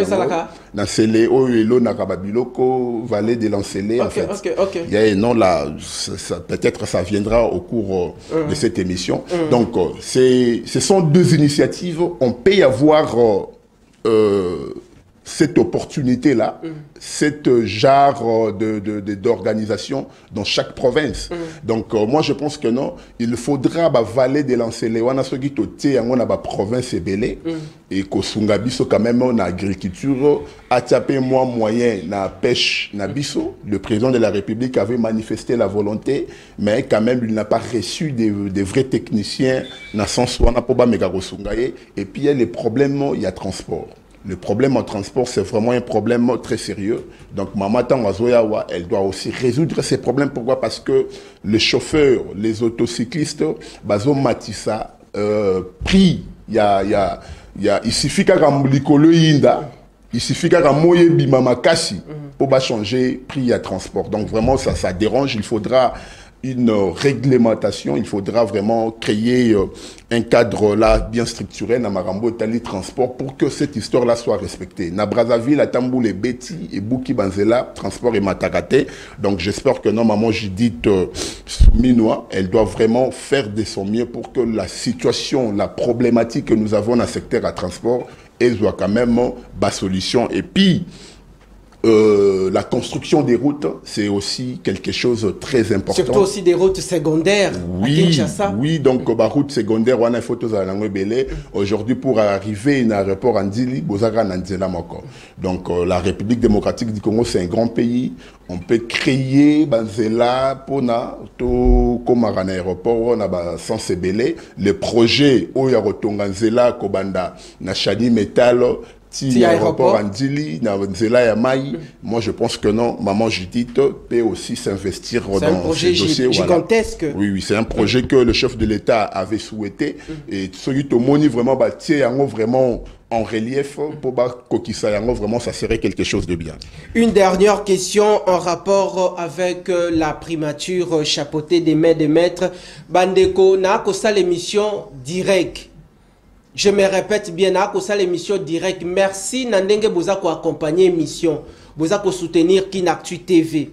na sele oyelo na kababiloko vallée de l'Ancélé en fait. Il y a non là peut-être ça viendra au cours de cette émission. Donc ce sont deux initiatives, on peut y avoir cette opportunité-là, cette genre d'organisation dans chaque province. Donc, moi, je pense que non, il faudra valer de l'Ancélé. On a ce qui on a province belé et qu'au biso quand même en agriculture, à taper moins moyen na pêche na biso. Le président de la République avait manifesté la volonté, mais quand même il n'a pas reçu des vrais techniciens na sens où on a pas méga et puis il y a les problèmes, il y a transport. Le problème en transport, c'est vraiment un problème très sérieux. Donc, Maman Tangazoyawa, elle doit aussi résoudre ces problèmes. Pourquoi? Parce que les chauffeurs, les autocyclistes, Bazo Matissa, prix, il suffit qu'à Likolo Yinda, il suffit qu'à Moye Bimamakasi pour changer prix à transport. Donc, vraiment, ça dérange. Il faudra une réglementation, il faudra vraiment créer un cadre là bien structuré dans Marambo Tali Transport pour que cette histoire là soit respectée. Na Brazzaville, à Tambou, les Betty et Bouki Banzela, transport et Matakate. Donc j'espère que non, Maman Judith Souminois, elle doit vraiment faire de son mieux pour que la situation, la problématique que nous avons dans le secteur à transport, elle soit quand même bas solution. Et puis, la construction des routes, c'est aussi quelque chose de très important. Surtout aussi des routes secondaires à Kinshasa. Oui, donc la route secondaire, on a photos à l'Angobélé. Aujourd'hui, pour arriver à un aéroport en Dili, Bozara Nanzela Moko. Donc la République démocratique du Congo, c'est un grand pays. On peut créer Banzela, Pona, comme un aéroport, on a sans Sebele. Le projet Oyarotonganzela, Kobanda, Nachani Metal, si aéroport en Dili, moi je pense que non, Maman Judith peut aussi s'investir dans ce dossier. Gigantesque. Voilà. Oui, c'est un projet que le chef de l'État avait souhaité. Et celui qui moni vraiment, vraiment en relief, pour vraiment, ça serait quelque chose de bien. Une dernière question en rapport avec la primature chapeautée des mains des maîtres. Bandeko, na kosa l'émission directe. Je me répète bien, à cause de l'émission directe. Merci Nandenge Boza pour accompagner l'émission. Boza pour soutenir Kinactu TV.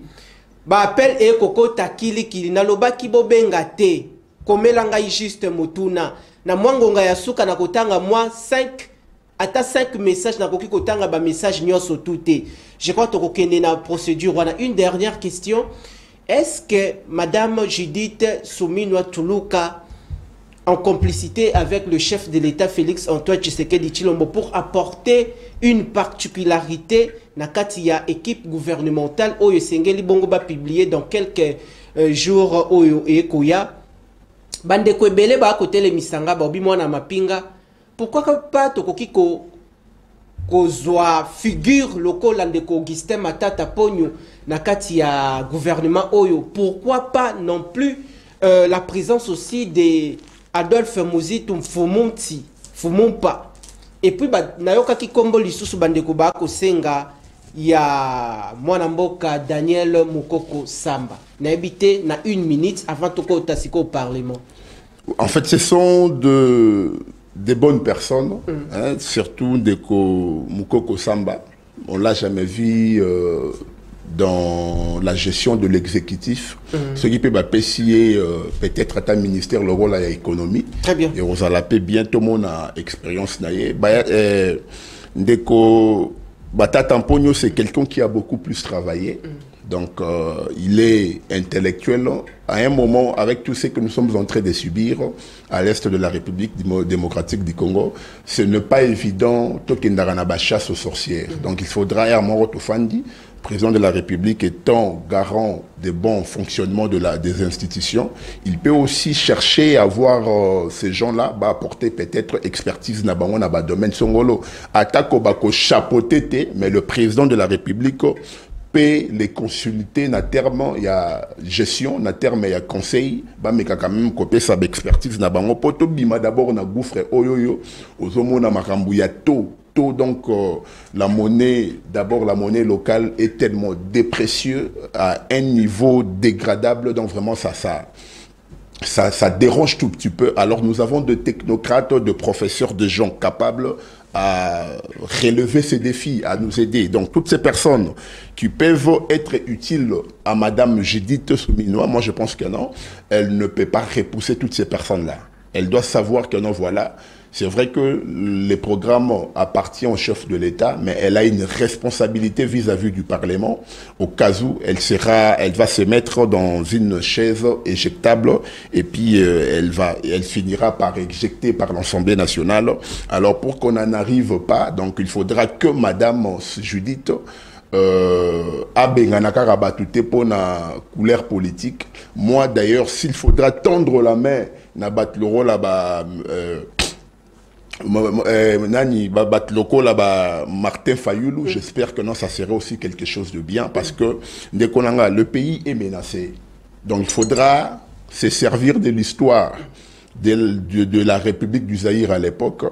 Ba appel et koko takili kili na loba kibo benga te. Komelanga juste motuna. Na mwangonga ya suka na kotanga moi 5 ata 5 messages na koki kotanga ba message nyonso touté. Je crois que kokende na procédure wana. Une dernière question. Est-ce que Madame Judith Souminwa Tuluka, en complicité avec le chef de l'État Félix Antoine Tshisekedi Tshilombo, pour apporter une particularité na katia équipe gouvernementale Oyo Sengeli Bongo ba publié dans quelques jours Oyo Ekoya bande ko ebele ba côté les misanga ba obi mwana mapinga, pourquoi pas tokoki ko kozwa figure local ndeko Augustin Matata Ponyo na katia gouvernement Oyo, pourquoi pas non plus la présence aussi des Adolphe Muzitu Mfumunti Fumumpa, et puis nayoka ki kombo lisusu bandeko ba ko senga ya mwana mboka Daniel Mukoko Samba na habité na 1 minute avant toko tasiko au parlement. En fait, ce sont des bonnes personnes, hein, surtout Ndeko Mukoko Samba. On l'a jamais vu dans la gestion de l'exécutif, ce qui peut apprécier peut-être à ta ministère le rôle de l'économie. Très bien. Et on a la paix bientôt mon expérience naïe. Ndeko Batata Mponyo, c'est quelqu'un qui a beaucoup plus travaillé. Donc il est intellectuel. À un moment, avec tout ce que nous sommes en train de subir à l'est de la République démocratique du Congo, ce n'est pas évident de chasse aux sorcières. Donc il faudra Amoro Tofandi, président de la République, étant garant des bons fonctionnements des institutions, il peut aussi chercher à voir ces gens-là apporter peut-être expertise dans le domaine songolo. Attaque au chapeauté, mais le président de la République peut les consulter na terme, il y a gestion, na terme, il y a conseil, mais quand même copier sa expertise na bango poto bima d'abord na gouffre oyoyo ozomo na makambu ya to. Donc la monnaie, d'abord la monnaie locale est tellement déprécieuse à un niveau dégradable, donc vraiment ça dérange tout petit peu. Alors nous avons de technocrates, de professeurs, de gens capables à relever ces défis, à nous aider. Donc toutes ces personnes qui peuvent être utiles à Madame Judith Souminwa, moi je pense que non, elle ne peut pas repousser toutes ces personnes-là. Elle doit savoir que non, voilà. C'est vrai que les programmes appartiennent au chef de l'État, mais elle a une responsabilité vis-à-vis du Parlement. Au cas où elle va se mettre dans une chaise éjectable et puis elle finira par éjecter par l'Assemblée nationale. Alors pour qu'on n'en arrive pas, donc il faudra que Madame Judith pour la couleur politique. Moi d'ailleurs, s'il faudra tendre la main, Nabatloro là-bas. Martin Fayoulou, j'espère que non, ça serait aussi quelque chose de bien parce que le pays est menacé. Donc il faudra se servir de l'histoire de la République du Zaïre à l'époque,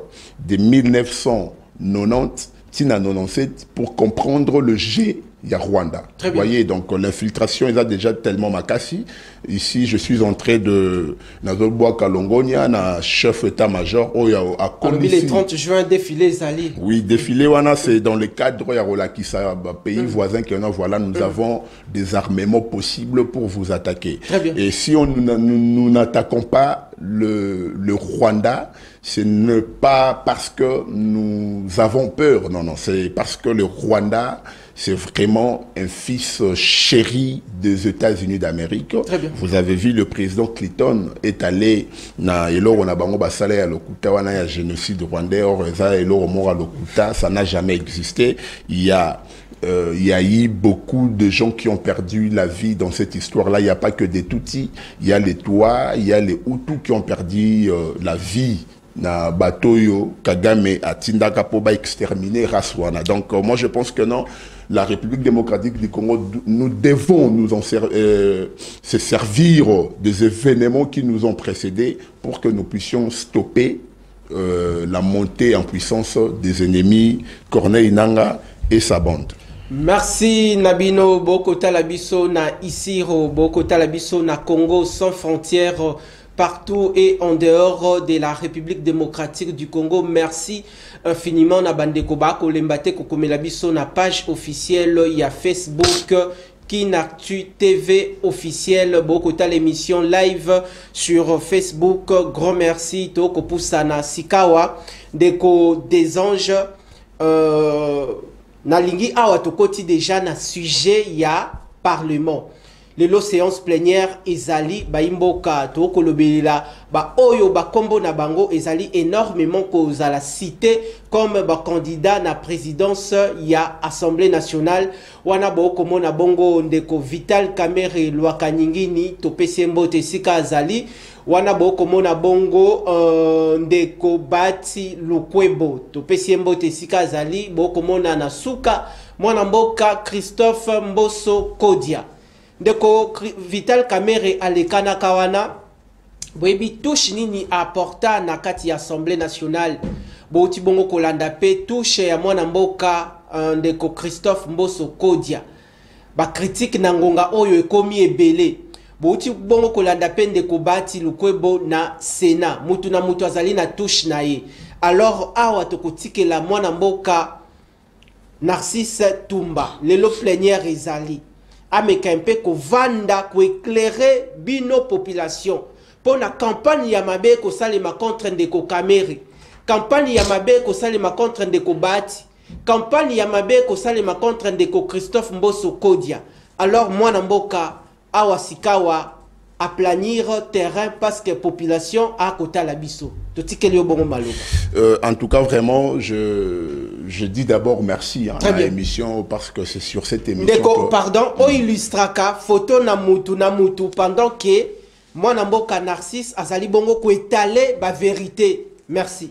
de 1990 à 97, pour comprendre le jet à Rwanda. Vous voyez, donc l'infiltration est déjà tellement makassi. Ici, je suis en train de Nazolboa Kalongonia, na chef état-major, le 30 juin, défilé Zali. Oui, défilé, c'est dans le cadre de pays voisins que voilà, nous avons des armements possibles pour vous attaquer. Et si nous n'attaquons pas le Rwanda, ce n'est pas parce que nous avons peur, non, c'est parce que le Rwanda, c'est vraiment un fils chéri des États-Unis d'Amérique. Vous avez vu, le président Clinton est allé na eloro na bango basale ya lokuta wana ya génocide rwandais, ça n'a jamais existé. Il y a eu beaucoup de gens qui ont perdu la vie dans cette histoire-là. Il n'y a pas que des Tutsis, il y a les Tois, il y a les Hutus qui ont perdu la vie. Na Batoyo, Kagame, Atindaka Poba exterminer Raswana. Donc moi je pense que non, la République démocratique du Congo, nous devons se servir des événements qui nous ont précédés pour que nous puissions stopper la montée en puissance des ennemis, Corneille Nangaa et sa bande. Merci Nabino, Boko Talabiso na Isiro, Boko Talabiso na Congo sans frontières. partout et en dehors de la République démocratique du Congo. Merci infiniment na bandeko ba kolembate kokomela biso na page officielle ya Facebook Kinactu TV officiel. Bokota l'émission live sur Facebook. Grand merci toko pusana sikawa deko des anges nalingi awa tokoti déjà na sujet ya parlement. Les séances plénières ezali baimboka to kolobela ba oyo ba kombo na bango ezali énormément cause la cité comme ba candidat na présidence ya Assemblée nationale wana boko mona bongo ndeko Vital Kamerhe Lwaka Nyingini to pesembo te sika azali wana boko mona bongo ndeko Bati Lukwebo to pesembo te sika azali boko mona na suka mwana mboka Christophe Mboso Kodia. Ndeko Vital Kamerhe alekana kawana boyebi touche nini apporta na kati ya Assemblée nationale bouti bongo kolanda pe touche ya mwana mboka ndeko Christophe Mboso Kodia ba critique na ngonga oyo ekomi ebele bouti bongo kolanda pe ndeko Bati Lukwebo na Sénat mutu na mutu azali na touche na ye. Alors awa tokotikela mwana mboka Narcisse Tumba lelo plénière ezali amekempe ko vanda ko éclairer bino population pour la campagne ya mabe ko salema contre ndeko Kamerhe, campagne ya mabe ko salema contre ndeko Bati, campagne ya mabe ko salema contre ndeko Christophe Mboso Kodia. Alors mwana mboka awa sikawa à planir terrain parce que population a kota la biso. En tout cas, vraiment, je dis d'abord merci à l'émission parce que c'est sur cette émission. Que... Pardon, on illustraka photo na mutu pendant que moi namboka Narcisse azali bongo ko étaler ba vérité. Merci.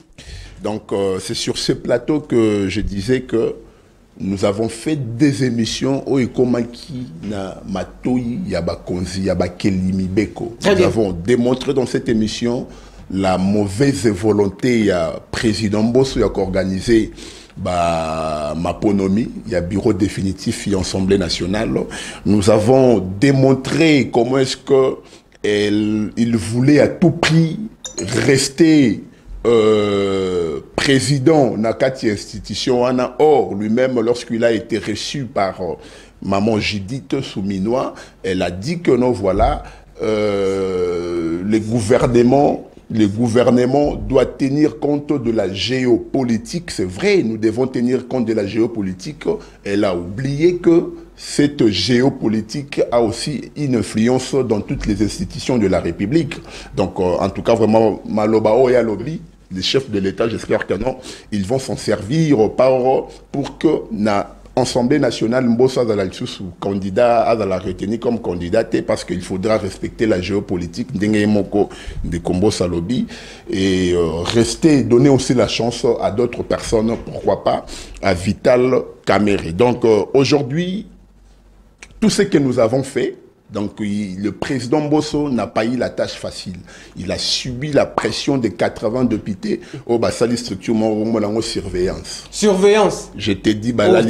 Donc c'est sur ce plateau que je disais que nous avons fait des émissions au Ekomaki na Matoi Yabakonzi Yabakelimi Beko. Nous avons démontré dans cette émission la mauvaise volonté ya président Mboso qui a organisé Maponomi, il y a bureau définitif et Assemblée nationale. Nous avons démontré comment est-ce que il voulait à tout prix rester président Nakati institution. Or, lui-même, lorsqu'il a été reçu par maman Judith Souminois, elle a dit que non, voilà, le gouvernement doit tenir compte de la géopolitique. C'est vrai, nous devons tenir compte de la géopolitique. Elle a oublié que cette géopolitique a aussi une influence dans toutes les institutions de la République. Donc, en tout cas, vraiment, Malobao et Alobi, les chefs de l'État, j'espère que non, ils vont s'en servir pour que l'Assemblée nationale, Mbosa Zalalsusu, candidat à la retenue comme candidate, parce qu'il faudra respecter la géopolitique de Kombo Salobi et rester, donner aussi la chance à d'autres personnes, pourquoi pas, à Vital Kamerhe. Donc aujourd'hui, tout ce que nous avons fait, donc le président Mboso n'a pas eu la tâche facile. Il a subi la pression de 80 députés au Bassali structure surveillance. Surveillance. Je t'ai dit, la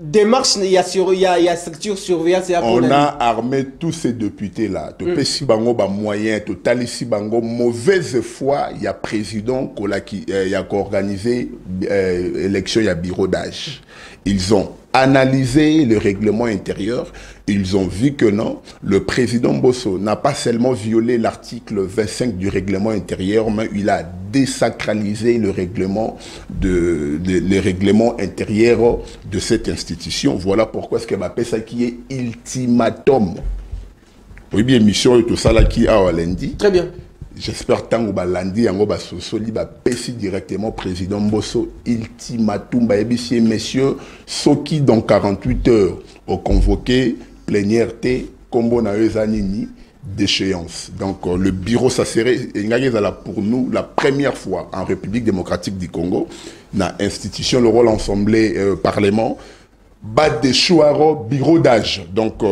démarche, il y a structure surveillance. On a armé tous ces députés-là. Si bango ba moyen, total ici bango mauvaise foi, il y a président qui a organisé élection, il y a bureau d'âge. Ils ont analysé le règlement intérieur, ils ont vu que non, le président Mboso n'a pas seulement violé l'article 25 du règlement intérieur, mais il a désacralisé le règlement intérieur de cette institution. Voilà pourquoi ce que m'appelle ça qui est ultimatum. Oui, bien, mission et tout ça là qui a lundi. Très bien. J'espère que vous lundi, vous pèse directement président Mboso ultimatum. Messieurs, ceux qui dans 48 heures ont convoqué plénière T, combo na Ezanini d'échéance. Donc le bureau, ça serait pour nous la première fois en République démocratique du Congo, dans l'institution, le rôle assemblée, parlement, bas des choix, bureau d'âge. Donc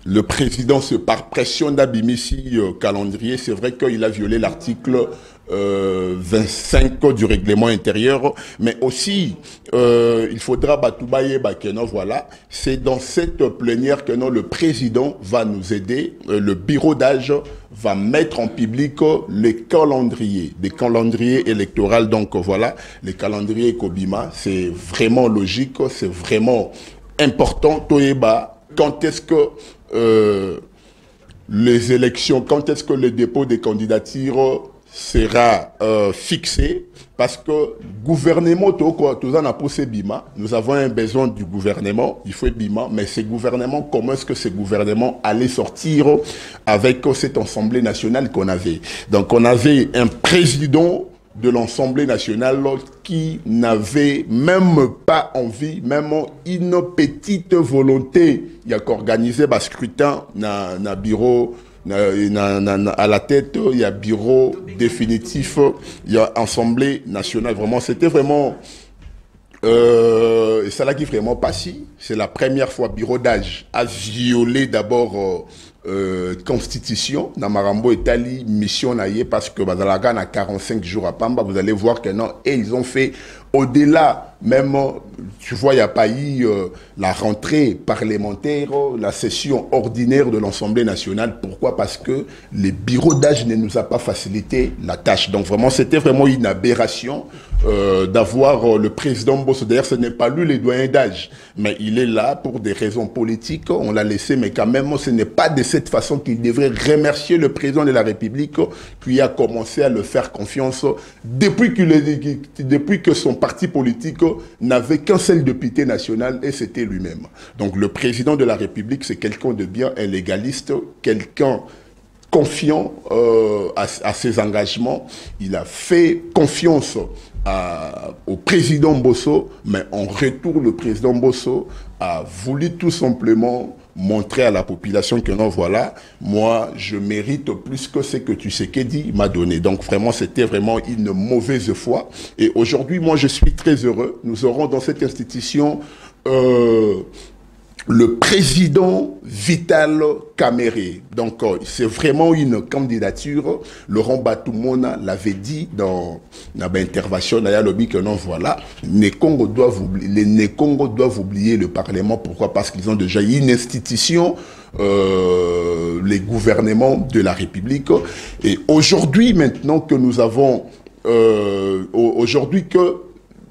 le président, par pression d'Abimissi calendrier, c'est vrai qu'il a violé l'article 25 du règlement intérieur, mais aussi il faudra batoubaye bakeno, voilà, c'est dans cette plénière que non, le président va nous aider, le bureau d'âge va mettre en public les calendriers, des calendriers électoraux, donc voilà, les calendriers Kobima, c'est vraiment logique, c'est vraiment important, Toyeba, quand est-ce que les élections, quand est-ce que le dépôt des candidatures sera fixé, parce que gouvernement, nous avons un besoin du gouvernement, il faut Bima, mais ces gouvernements, comment est-ce que ces gouvernements allaient sortir avec cette Assemblée nationale qu'on avait? Donc on avait un président de l'Assemblée nationale qui n'avait même pas envie, même une petite volonté, il y a qu'organiser le scrutin dans le bureau, à la tête, il y a bureau définitif, il y a Assemblée nationale. Vraiment, c'était vraiment... ça là qui vraiment passé. C'est la première fois bureau d'âge a violé d'abord constitution. Namarambo Italie, mission naïe, parce que Bazalaga a 45 jours à Pamba. Vous allez voir que non, et ils ont fait au-delà, même, tu vois, il n'y a pas eu la rentrée parlementaire, la session ordinaire de l'Assemblée nationale. Pourquoi? Parce que les bureaux d'âge ne nous a pas facilité la tâche. Donc vraiment, c'était vraiment une aberration d'avoir le président Mbosso. D'ailleurs, ce n'est pas lui le doyen d'âge, mais il est là pour des raisons politiques. On l'a laissé, mais quand même, ce n'est pas de cette façon qu'il devrait remercier le président de la République qui a commencé à le faire confiance depuis que son parti politique n'avait qu'un seul député national et c'était lui-même. Donc le président de la République, c'est quelqu'un de bien, un légaliste, quelqu'un confiant à ses engagements. Il a fait confiance au président Mbosso, mais en retour, le président Mbosso a voulu tout simplement montrer à la population que non, voilà, moi, je mérite plus que ce que Tshisekedi m'a donné. Donc, vraiment, c'était vraiment une mauvaise foi. Et aujourd'hui, moi, je suis très heureux. Nous aurons dans cette institution le président Vital Kamerhe. Donc, c'est vraiment une candidature. Laurent Batoumona l'avait dit dans l'intervention d'Aya Lobby que non, voilà, les Congos doivent oublier le Parlement. Pourquoi? Parce qu'ils ont déjà une institution, les gouvernements de la République. Et aujourd'hui, maintenant que nous avons, aujourd'hui que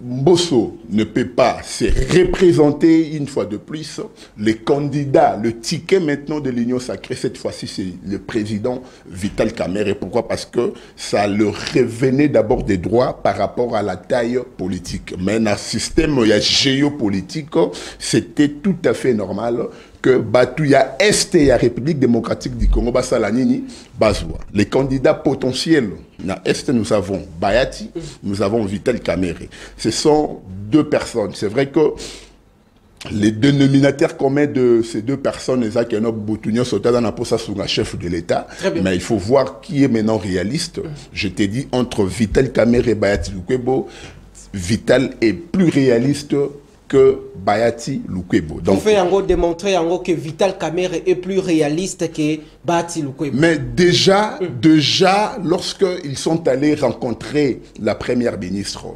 Mbosso ne peut pas se représenter une fois de plus. Les candidats, le ticket maintenant de l'Union sacrée, cette fois-ci, c'est le président Vital Kamerhe. Pourquoi? Parce que ça leur revenait d'abord des droits par rapport à la taille politique. Mais dans le système géopolitique, c'était tout à fait normal que Batouya Est et la République démocratique du Congo, Basalanini, Bazoua. Les candidats potentiels, na Est, nous avons Bayati, nous avons Vital Kamerhe. Ce sont deux personnes. C'est vrai que les dénominateurs communs de ces deux personnes, chef de l'État, mais il faut voir qui est maintenant réaliste. Je t'ai dit, entre Vital Kamerhe et Bayati Lukwebo, Vital est plus réaliste que Bayati Lukwebo. Donc, on fait démontrer que Vital Kamerhe est plus réaliste que Bayati Lukwebo. Mais déjà, lorsqu'ils sont allés rencontrer la première ministre,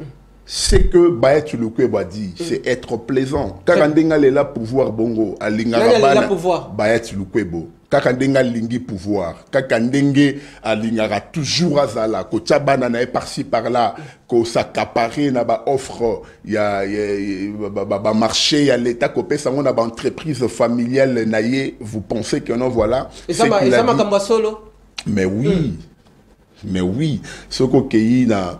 ce que Bayati Lukwebo a dit, c'est être plaisant. Kakandenga lela pouvoir bongo, alingara Bayati Lukwebo. Kakandenga lingi pouvoir, Kakandenge alingara toujours azala, ko tchabana na par-ci par-là, ko s'accaparer na ba offre, ya ba marché, ya l'état, ko pesa on a ba entreprise familiale naie, vous pensez que non, voilà. Et ça m'a solo. Mais oui. Mais oui, ce qu'on a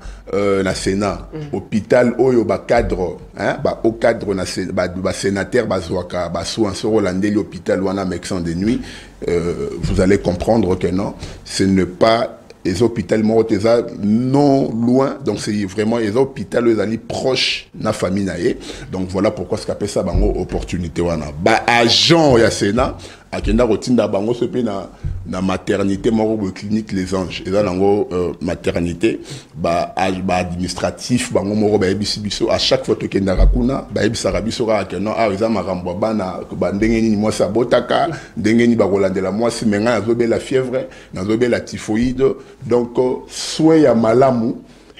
na Sénat, hôpital, oyo ba cadre, hein, ba au cadre na ba sénateur, ba zoaka, ba soin sur Hollandais, l'hôpital wana médecin de nuit, vous allez comprendre que non, ce n'est pas les hôpitaux non loin, donc c'est vraiment les hôpitaux les alliés proches de la famille naie. Donc voilà pourquoi ce qu'appelle ça bango opportunité wana. Ba agent ya Sénat, akenda routine da bango se pe na la maternité moro clinique les anges et là nango maternité administratif bango moro ba biso à chaque fois que ndaka kuna ba bisaka biso ka que non eza makambo bana ndenge ni moi sabotaka ndenge ni bakolandela moi si menga nazobe la fièvre nazobe la typhoïde donc soin ya malamu.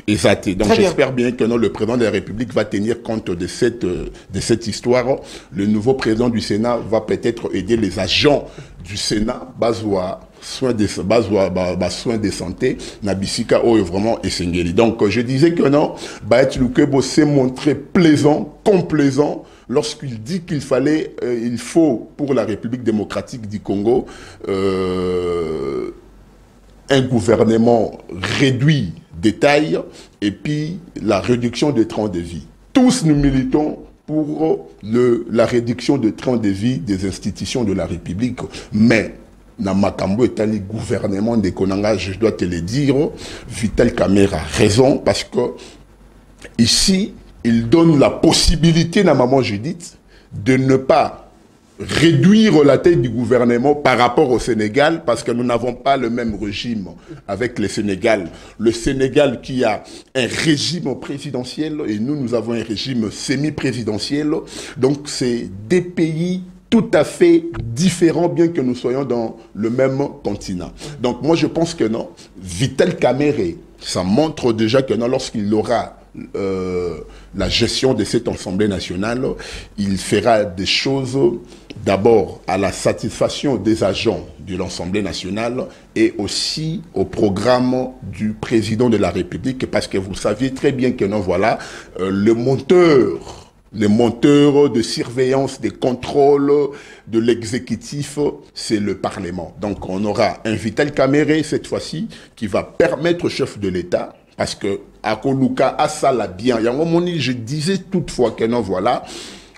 Exact. Donc j'espère bien que non, le président de la République va tenir compte de cette histoire. Le nouveau président du Sénat va peut-être aider les agents du Sénat, soins de santé, Nabisika vraiment essentiel. Donc je disais que non, Baet Lukebo s'est montré plaisant, complaisant, lorsqu'il dit qu'il fallait, il faut pour la République démocratique du Congo un gouvernement réduit des tailles et puis la réduction des trains de vie. Tous nous militons pour la réduction des trains de vie des institutions de la République. Mais, dans Makambo et le gouvernement de Konanga, je dois te le dire, Vital Kamerhe a raison parce que ici, il donne la possibilité, na maman Judith, de ne pas réduire la taille du gouvernement par rapport au Sénégal parce que nous n'avons pas le même régime avec le Sénégal. Le Sénégal qui a un régime présidentiel et nous avons un régime semi-présidentiel. Donc c'est des pays tout à fait différents bien que nous soyons dans le même continent. Donc moi je pense que non, Vital Kamerhe, ça montre déjà que non, lorsqu'il aura la gestion de cette Assemblée nationale, il fera des choses d'abord à la satisfaction des agents de l'Assemblée nationale et aussi au programme du président de la République parce que vous saviez très bien que non, voilà, le monteur de surveillance, des contrôles de l'exécutif, c'est le Parlement. Donc on aura un Vital Kamerhe cette fois-ci qui va permettre au chef de l'État. Parce que Akoluka a ça là bien. Je disais toutefois que non, voilà,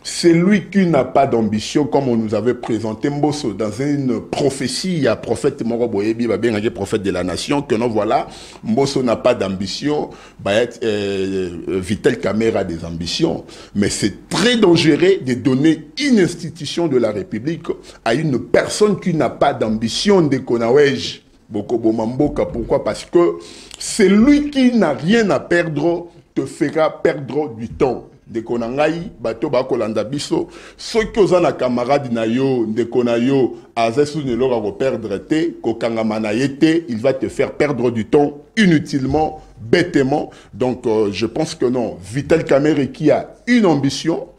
c'est lui qui n'a pas d'ambition, comme on nous avait présenté Mbosso dans une prophétie. Il y a prophète Moro Boyebi, prophète de la nation, que non, voilà, Mbosso n'a pas d'ambition. Vital Kamerhe a des ambitions. Mais c'est très dangereux de donner une institution de la République à une personne qui n'a pas d'ambition de Konawej. Bokobo Mamboka, pourquoi? Parce que c'est lui qui n'a rien à perdre, te fera perdre du temps. De konangai, bato bakolanda biso, ceux qui ont un camarade na yo, de konayo, azesu ne l'aura perdre te, kokangamanayete, il va te faire perdre du temps inutilement, bêtement. Donc je pense que non, Vital Kamerhe qui a une ambition,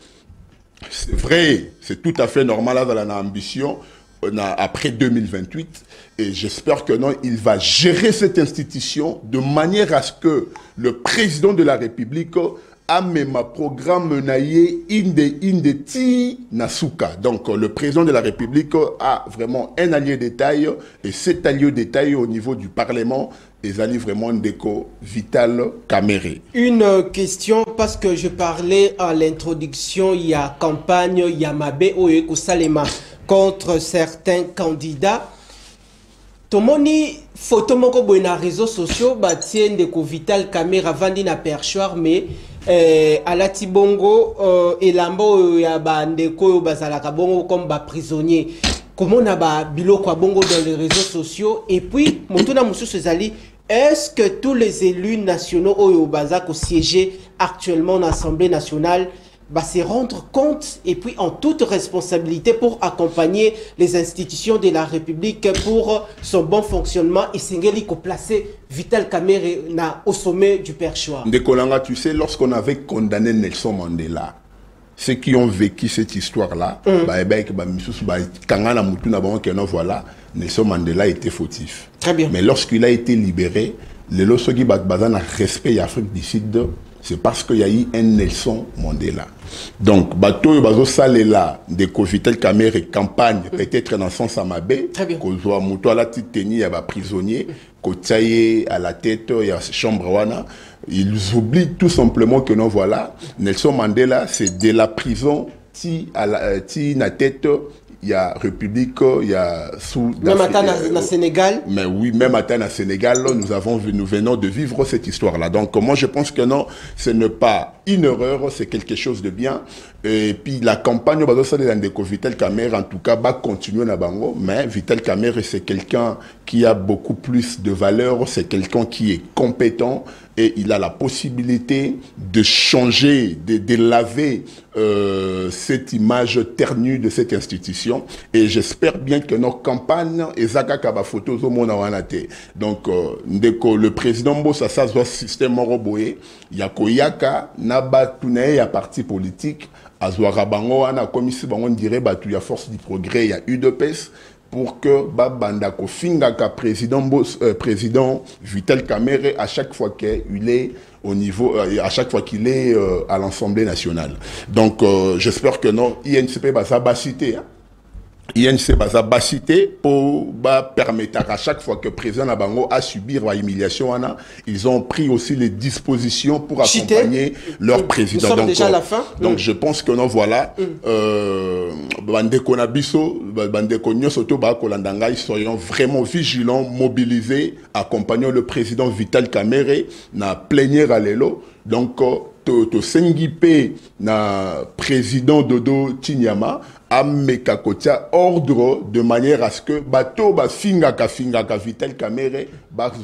c'est vrai, c'est tout à fait normal là dans l'ambition, après 2028, et j'espère que non, il va gérer cette institution de manière à ce que le président de la République a même un programme naïe inde ti nasuka. Donc le président de la République a vraiment un allié de taille et cet allié de taille au niveau du Parlement ils allaient vraiment déco Vital Kamerhe. Une question parce que je parlais à l'introduction, il y a campagne Yamabe Oeko Salema contre certains candidats. Tomoni photo moko boy na réseaux sociaux batien de ko Vital Kamerhe vandi na perchoir mais alati bongo elambo ya bandeko bazalaka bongo comme ba prisonnier. Comment on a ba biloko bongo dans les réseaux sociaux et puis motuna mususu ezali est-ce que tous les élus nationaux au Bazak siéger actuellement dans l'Assemblée nationale se rendre compte et puis en toute responsabilité pour accompagner les institutions de la République pour son bon fonctionnement et Sengeli placer Vital Kamerhe au sommet du perchoir. Ndekolanga, tu sais, lorsqu'on avait condamné Nelson Mandela, ceux qui ont vécu cette histoire-là, Nelson Mandela était fautif. Très bien. Mais lorsqu'il a été libéré, les Losogi Bazana respect Afrique du Sud, c'est parce qu'il y a eu un Nelson Mandela. Donc, bateau bazo salela de Vital Kamerhe campagne peut-être dans son Samabé, qu'on muto la titeni ya ba prisonnier, kotaye à la tête ya chambre wana, ils oublient tout simplement que non voilà, Nelson Mandela c'est de la prison ti à la ti na tête. Il y a République, il y a sous... Même à au Sénégal. Mais oui, même à Sénégal, nous venons de vivre cette histoire-là. Donc moi je pense que non, ce n'est pas une erreur, c'est quelque chose de bien. Et puis la campagne de Vital Kamerhe, en tout cas, va continuer na bango. Mais Vital Kamerhe, c'est quelqu'un qui a beaucoup plus de valeur, c'est quelqu'un qui est compétent et il a la possibilité de changer, de laver cette image ternue de cette institution. Et j'espère bien que nos campagnes, photos au monde donc, le président Mbossa, ça doit système roboé, Yakoyaka, Naba Tunae, à parti politique, Azouara Bango, Ana Commissi Bango, on dirait, il y a force du progrès, il y a UDPS, pour que Babandako Fingaka, président Vital Kamerhe, à chaque fois qu'il est au niveau, à chaque fois qu'il est à l'Assemblée nationale. Donc, j'espère que non, INCP va s'abasiter. INC va basiter pour permettre à chaque fois que le président Nabango a subi l'humiliation, ils ont pris aussi les dispositions pour accompagner leur président. Nous sommes déjà à la fin. Donc je pense que non, voilà, ils soyons vraiment vigilants, mobilisés, accompagnant le président Vital Kamerhe, na plénière à l'élo. Donc, to sengipe na président Dodo Tinyama a mekakotia ordre de manière à ce que bato ba fingaka Vital Kamerhe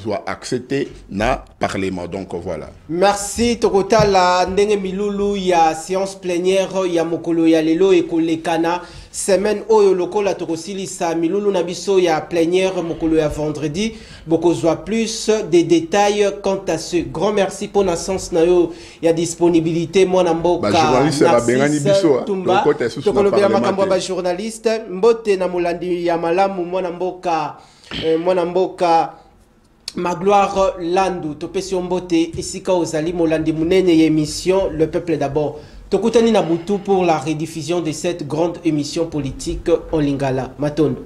soit accepté na parlement. Donc voilà. Merci Tokota la ndenge milulu ya séance plénière ya mokolo ya lelo et kolekana semaine oyo lokola tokosili sa milulu na biso ya plénière mokolo ya vendredi bokozwa plus des détails quant à ce. Grand merci pour la sens na yo ya disponibilité mwana mboka Narcisse Tumba tokolobela makambo ba journaliste mbote na mulandi ya malamu mwana mboka Magloire Landu topesi mbote isika ozali molandi munene ya émission Le Peuple d'abord. Tokutani na butu pour la rediffusion de cette grande émission politique en lingala. Matondo.